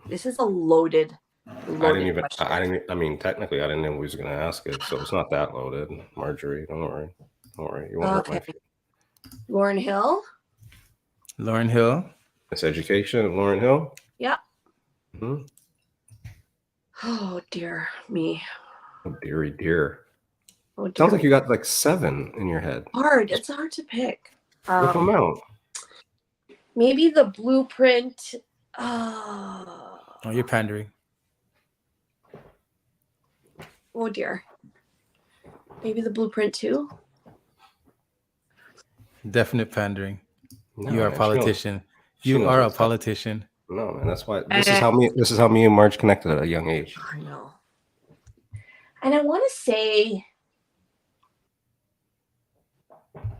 This is a loaded question. Technically I didn't know who was going to ask it, so it's not that loaded. Marjorie, don't worry. You won't hurt my feelings. Lauryn Hill. It's Education of Lauryn Hill. Yeah. Mm-hmm. Oh dear me. Oh dear. Oh, dear. Sounds like you got like 7 in your head. It's hard to pick. Whip them out. Maybe the Blueprint. Oh, you're pandering. Oh dear. Maybe the Blueprint 2. Definite pandering. No, you are a politician. You are a politician. No, man, that's why this is how me and Marj connected at a young age. I know. And I want to say,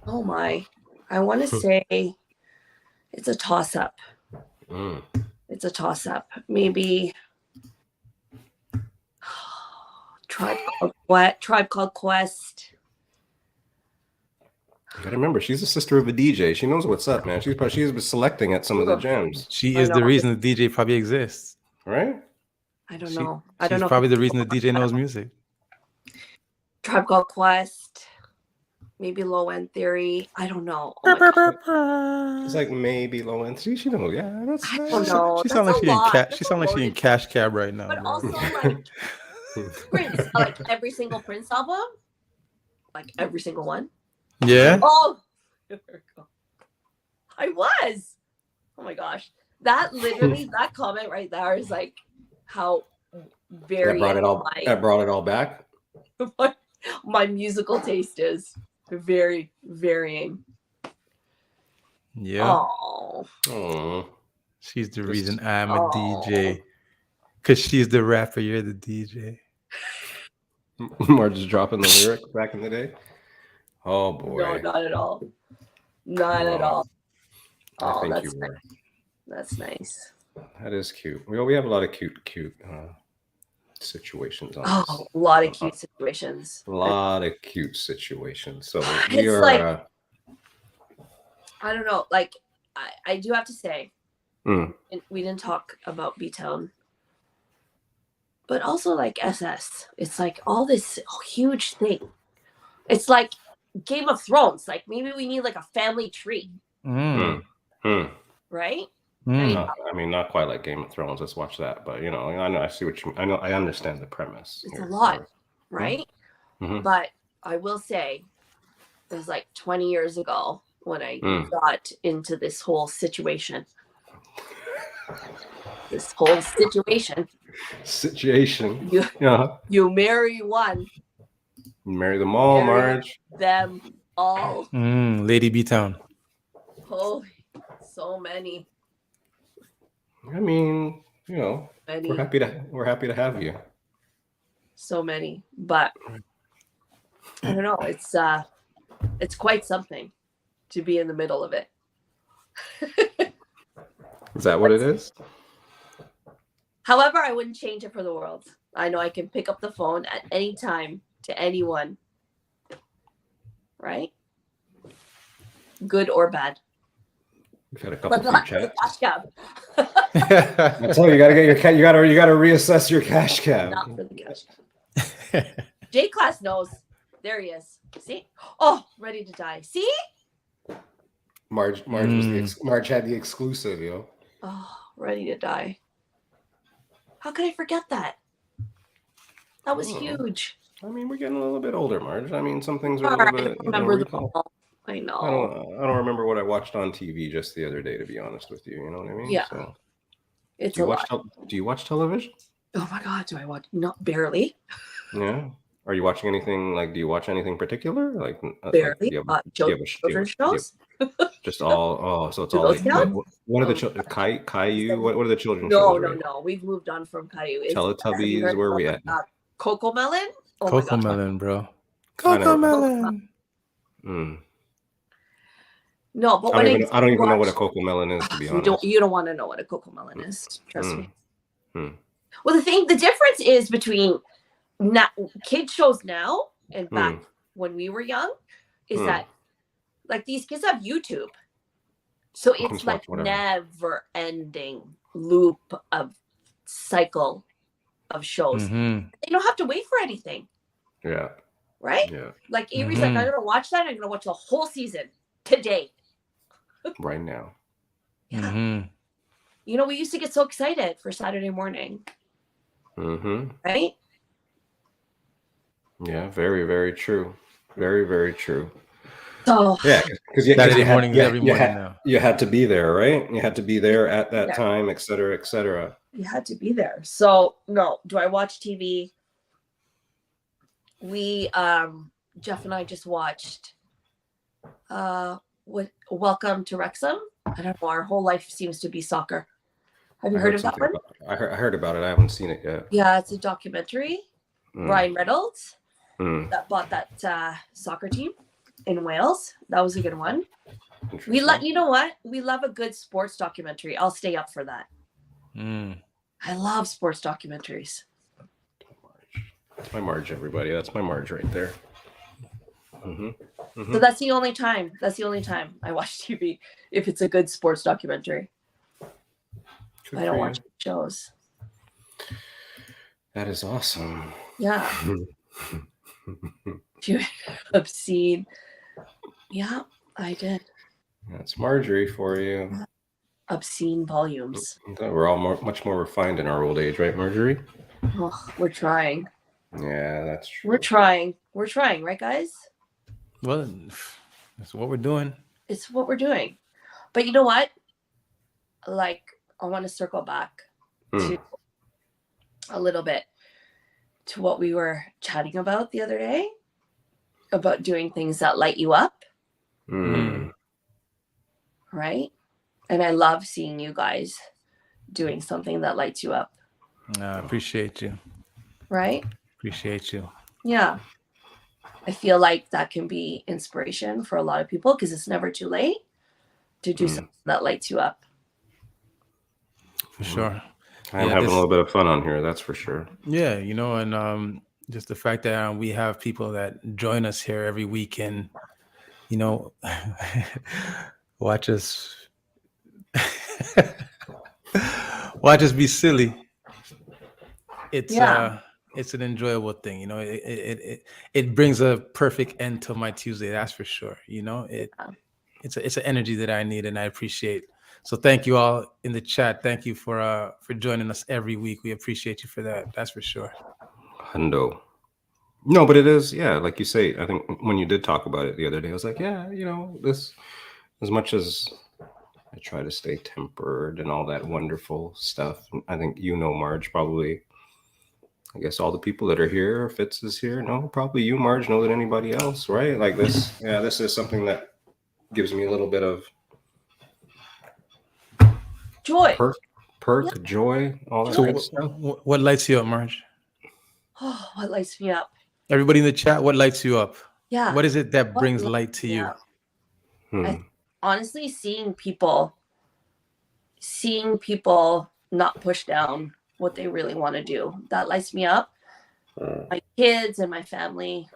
oh my, I want to say it's a toss-up. It's a toss-up. Maybe Tribe Called Quest. You gotta remember, she's the sister of a DJ. She knows what's up, man. She's been selecting at some of the jams. She is the reason the DJ probably exists. Right? I don't know. She's probably the reason the DJ knows music. Tribe Called Quest. Maybe Low End Theory. I don't know. It's like maybe Low End. She knows. Yeah, that's. I don't know. She sounds like she in cash cab right now. But bro. also like Prince, like every single Prince album, like every single one. Yeah. Oh, there we go. I was. Oh my gosh, that comment right there is like how very that brought it all back. My musical taste is very varying. Yeah. Oh. She's the reason I'm a DJ. Because she's the rapper, you're the DJ. Marj is dropping the lyric back in the day. Oh boy. No, not at all. Not at all. I think you were. That's nice. That is cute. We have a lot of cute situations on this. A lot of cute situations. A lot of cute situations. So we are like, I don't know, like I do have to say, and we didn't talk about B-Town, but also like SS. It's like all this huge thing. It's like Game of Thrones. Like maybe we need like a family tree. Right? I mean, not quite like Game of Thrones. Let's watch that. But I know, I see what you mean. I understand the premise. It's a lot, right? But I will say, it was like 20 years ago when I got into this whole situation. You marry one. Marry them all, Marj. Them all. Lady B-Town. Holy, so many. I mean, you know, we're happy to have you. So many, but I don't know. It's quite something to be in the middle of it. Is that what it is? However, I wouldn't change it for the world. I know I can pick up the phone at any time to anyone. Right? Good or bad. We've had a couple of chats. Cash cab. I tell you, you gotta get your you gotta reassess your cash cab. Not for the cash cab. J Class knows. There he is. See? Oh, ready to die. See? Marj had the exclusive, yo. Oh, ready to die. How could I forget that? That was huge. I mean, we're getting a little bit older, Marj. I mean, some things are a little bit. I know. I don't remember what I watched on TV just the other day, to be honest with you. You know what I mean? Yeah. So, It's do you watch television? Oh my God, do I watch? Not barely. Yeah. Are you watching anything? Like, do you watch anything particular? Like, barely. Children's shows. Just all. Oh, so it's all like. What are the children? Caillou. What are the children's shows? No. We've moved on from Caillou. Teletubbies. Where are we at? Coco Melon. Oh Coco Melon, bro. Coco Melon. No, but I don't even know what a Coco Melon is, to be honest. You don't want to know what a Coco Melon is. Trust me. Well, the difference is between kid shows now and back when we were young is that like these kids have YouTube, so it's like never ending loop of cycle of shows. They don't have to wait for anything. Yeah. Right? Yeah. Like Avery's like, I'm gonna watch that. I'm gonna watch the whole season today. Right now. Yeah. You know, we used to get so excited for Saturday morning. Right? Yeah, very, very true. Very, very true. So yeah, because Saturday morning, every morning now. You had to be there, right? You had to be there at that time, et cetera, et cetera. You had to be there. So no, do I watch TV? We Jeff and I just watched Welcome to Wrexham. I don't know, our whole life seems to be soccer. Have you heard of that one? I heard about it. I haven't seen it yet. Yeah, it's a documentary. Ryan Reynolds that bought that soccer team in Wales. That was a good one. You know what? We love a good sports documentary. I'll stay up for that. I love sports documentaries. That's my Marj, everybody. That's my Marj right there. So that's the only time. I watch TV if it's a good sports documentary. I don't watch shows. That is awesome. Yeah. Obscene. Yeah, I did. That's Marjorie for you. Obscene volumes. We're all much more refined in our old age, right, Marjorie? Oh, we're trying. Yeah, that's true. We're trying, right, guys? Well, that's what we're doing. It's what we're doing. But you know what? Like, I want to circle back to a little bit to what we were chatting about the other day, about doing things that light you up. Right? And I love seeing you guys doing something that lights you up. I appreciate you. Right? Appreciate you. Yeah. I feel like that can be inspiration for a lot of people because it's never too late to do something that lights you up. For sure. I'm having a little bit of fun on here, that's for sure. Yeah, you know, and just the fact that we have people that join us here every week and, you know, watch us be silly. It's an enjoyable thing, you know. It brings a perfect end to my Tuesday, that's for sure. You know, it's an energy that I need and I appreciate. So thank you all in the chat. Thank you for joining us every week. We appreciate you for that. That's for sure. Hundo. No, but it is, yeah, like you say, I think when you did talk about it the other day, I was like, yeah, this, as much as I try to stay tempered and all that wonderful stuff, I think, Marj, probably, I guess all the people that are here, Fitz is here, no, probably you, Marj, know than anybody else, right? Like this, yeah, this is something that gives me a little bit of Joy. Perk, joy, all that So good stuff. what lights you up, Marj? Oh, what lights me up? Everybody in the chat, what lights you up? Yeah. What is it that What brings lights light to me you? up? Honestly, seeing people not push down what they really want to do, that lights me up. My kids and my family,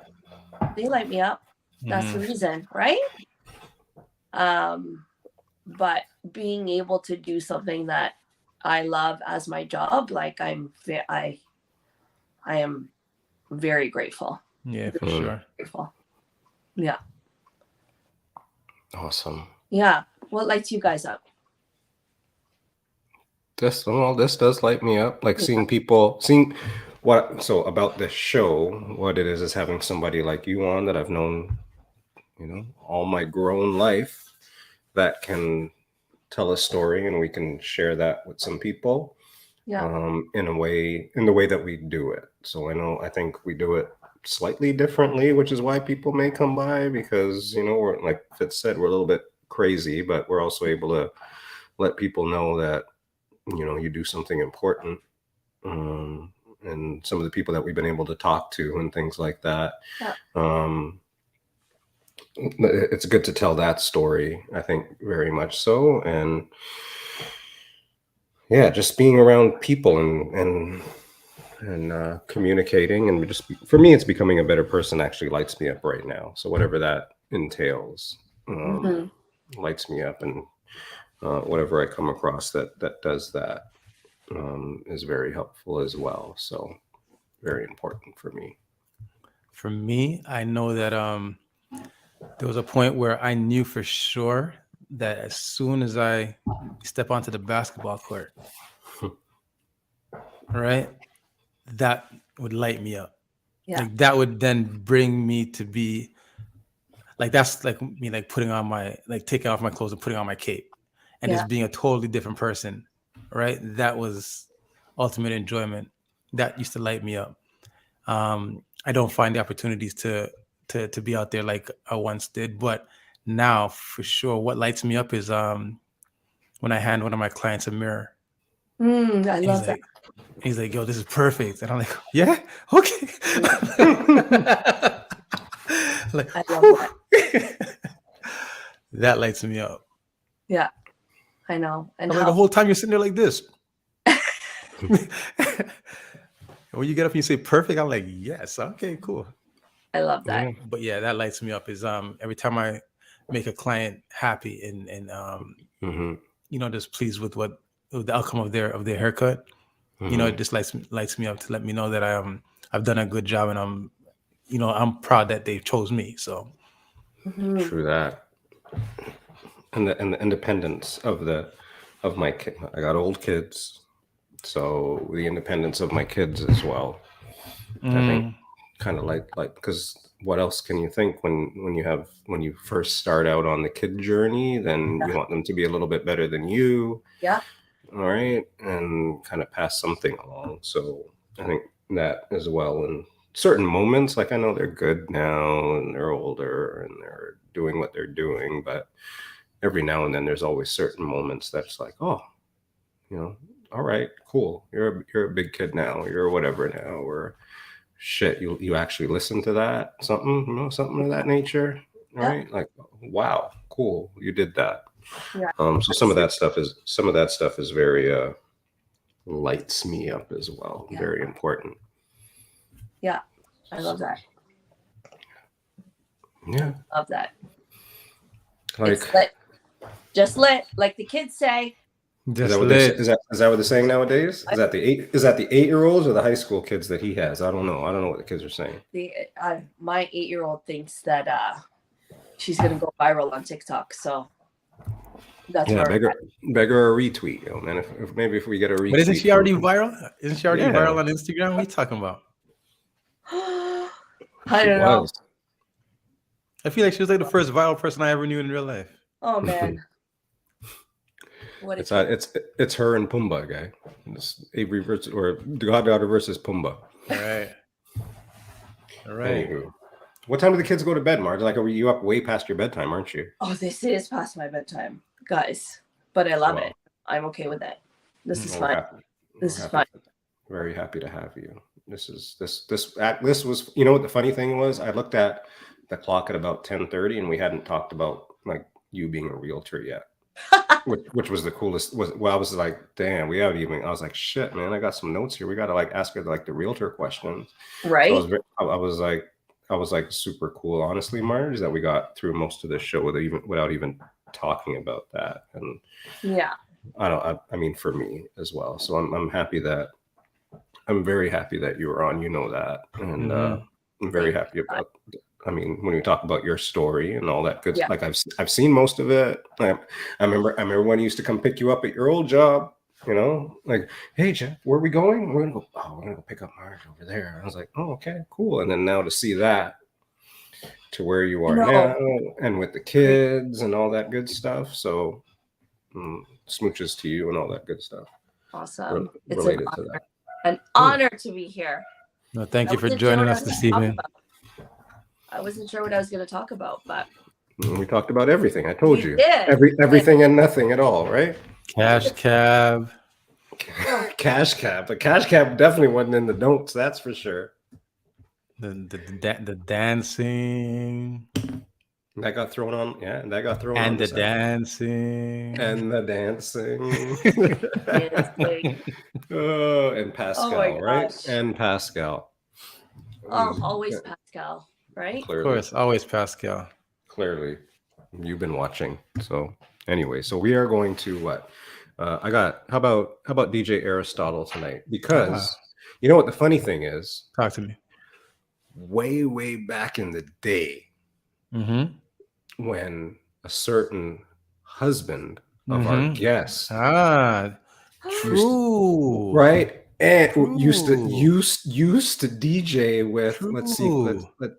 they light me up. That's the reason, right? But being able to do something that I love as my job, like I am very grateful. Yeah, for sure. Grateful. Yeah. Awesome. Yeah. What lights you guys up? This does light me up. Like seeing about this show, what it is having somebody like you on that I've known, all my grown life, that can tell a story and we can share that with some people. Yeah. In the way that we do it. So I think we do it slightly differently, which is why people may come by, because we're, like Fitz said, we're a little bit crazy, but we're also able to let people know that you do something important, and some of the people that we've been able to talk to and things like that. Yeah. It's good to tell that story, I think, very much so. And yeah, just being around people and communicating, and just for me, it's becoming a better person actually lights me up right now. So whatever that entails, lights me up, and whatever I come across that does that is very helpful as well. So very important for me. For me, I know that there was a point where I knew for sure that as soon as I step onto the basketball court, right, that would light me up. Yeah. Like that would then bring me to be like, that's like me, like putting on taking off my clothes and putting on my cape and just being a totally different person, right? That was ultimate enjoyment. That used to light me up. I don't find the opportunities to be out there like I once did, but now for sure, what lights me up is when I hand one of my clients a mirror. I love that. He's like, yo, this is perfect. And I'm like, yeah, okay. Like, I love that. That lights me up. Yeah, I know. And like the whole time you're sitting there like this. When you get up and you say perfect, I'm like, yes, okay, cool. I love that. But yeah, that lights me up is every time I make a client happy and just pleased with the outcome of their haircut. It just lights me up to let me know that I've done a good job, and I'm proud that they chose me. So true that. And the independence of my kid. I got old kids, so the independence of my kids as well. I think kind of like because what else can you think when you first start out on the kid journey? Then you want them to be a little bit better than you. Yeah. All right, and kind of pass something along. So I think that as well. In certain moments, like I know they're good now and they're older and they're doing what they're doing, but every now and then there's always certain moments that's like, oh, all right, cool. You're a big kid now. You're whatever now. Or shit, you actually listen to that, something of that nature. All right, like, wow, cool, you did that. Yeah. So some of that stuff is very lights me up as well. Yeah. Very important. Yeah, I love that. Yeah, love that. Like, it's lit. Just lit, like the kids say. Is that what they're saying nowadays? Is that the 8-year-olds or the high school kids that he has? I don't know what the kids are saying. My 8-year-old thinks that she's gonna go viral on TikTok, so that's beg her a retweet, man. If we get a retweet. But isn't she already viral? Isn't she already viral on Instagram? What are you talking about? I don't know. I feel like she was like the first viral person I ever knew in real life. Oh man. It's her and Pumbaa, guy. It's Avery versus or Goddaughter versus Pumbaa. All right. Anywho, what time do the kids go to bed, Marj? Like, are you up way past your bedtime, aren't you? Oh, this is past my bedtime, guys. But I love it. I'm okay with it. This is fun. This is fun. Very happy to have you. This was, you know what the funny thing was? I looked at the clock at about 10:30 and we hadn't talked about like you being a realtor yet. which was the coolest. I was like, damn, we haven't even. I was like, shit, man, I got some notes here. We got to like ask her like the realtor questions, right? So I was like super cool, honestly, Marj, that we got through most of the show without even talking about that. And yeah, I mean, for me as well. So I'm very happy that you were on. You know that, and I'm very happy about. I mean, when you talk about your story and all that good, like I've seen most of it. I remember when I used to come pick you up at your old job. You know, like, hey Jeff, where are we going? We're gonna go pick up Marj over there. And I was like, oh, okay, cool. And then now to see that to where you are now, and with the kids and all that good stuff. So smooches to you and all that good stuff. Awesome. It's related to that. An honor to be here. No, thank you for joining us this evening. I wasn't sure what I was going to talk about, but we talked about everything. I told you. Everything and nothing at all, right? Cash cab. Cash cab. The cash cab definitely wasn't in the notes, that's for sure. The dancing. That got thrown on. Yeah, and that got thrown and on. The dancing. And the dancing. Oh, and Pascal, right? And Pascal. Oh, always Pascal, right? Clearly. Of course, always Pascal. Clearly. You've been watching. So anyway, so we are going to what? How about DJ Aristotle tonight? Because you know what the funny thing is? Talk to me. Way back in the day, when a certain husband of our guest, true, right, and used to DJ with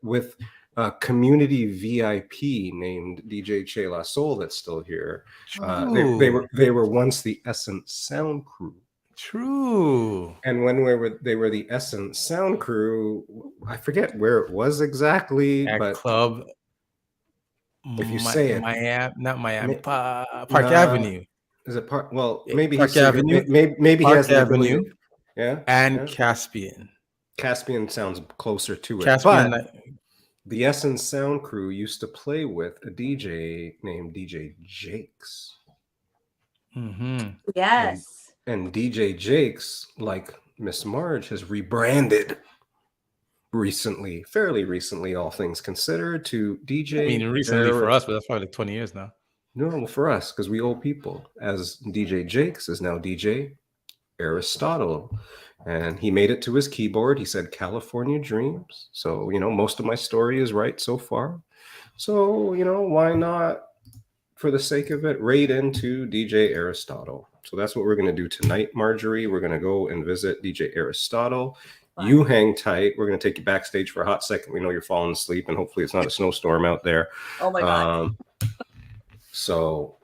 with a community VIP named DJ Celis that's still here. They were once the Essence Sound Crew. True. And when they were the Essence Sound Crew, I forget where it was exactly, but club. If you say it, Miami, Park Avenue. Is it Park? Well, maybe Park Avenue. Maybe Park he has Avenue. Yeah, and Caspian. Caspian sounds closer to it. Caspian, but the Essence Sound Crew used to play with a DJ named DJ Jakes. Yes. And DJ Jakes, like Miss Marj, has rebranded fairly recently, all things considered, to DJ. I mean, recently for us, but that's probably like 20 years now. No, for us, because we old people. As DJ Jakes is now DJ Aristotle. And he made it to his keyboard. He said California Dreams. So, you know, most of my story is right so far. So, you know, why not, for the sake of it, raid into DJ Aristotle. So that's what we're going to do tonight, Marjorie. We're going to go and visit DJ Aristotle. Wow. You hang tight. We're going to take you backstage for a hot second. We know you're falling asleep, and hopefully it's not a snowstorm out there. Oh, my God. So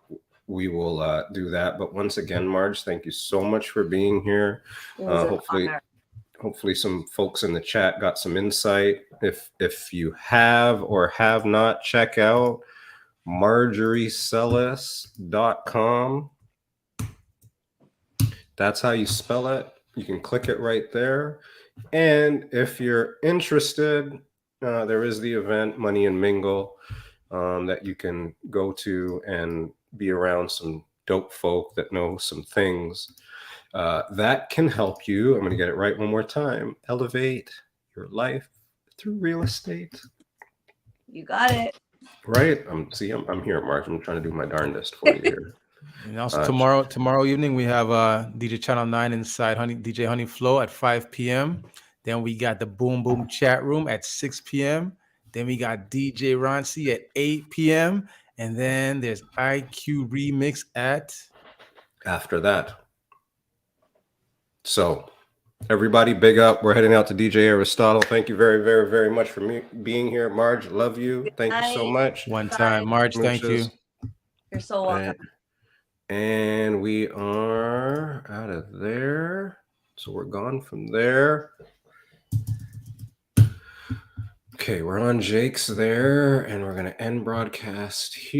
we will do that. But once again, Marj, thank you so much for being here. Hopefully some folks in the chat got some insight. If you have or have not, check out MarjorieCelis.com. That's how you spell it. You can click it right there. And if you're interested, there is the event, Money and Mingle, that you can go to and be around some dope folk that know some things that can help you. I'm going to get it right one more time. Elevate your life through real estate. You got it. Right. I'm here, Marj. I'm trying to do my darndest for you here. And also tomorrow evening we have DJ Channel 9 inside DJ Honey Flow at 5 p.m. Then we got the Boom Boom chat room at 6 p.m. Then we got DJ Ronci at 8 p.m. And then there's IQ Remix at after that. So Everybody, big up. We're heading out to DJ Aristotle. Thank you very, very, very much for being here. Marj, love you. Thank you so much. One time. Marj, thank you. You're so welcome. And we are out of there. So we're gone from there. Okay, we're on Jake's there, and we're going to end broadcast here.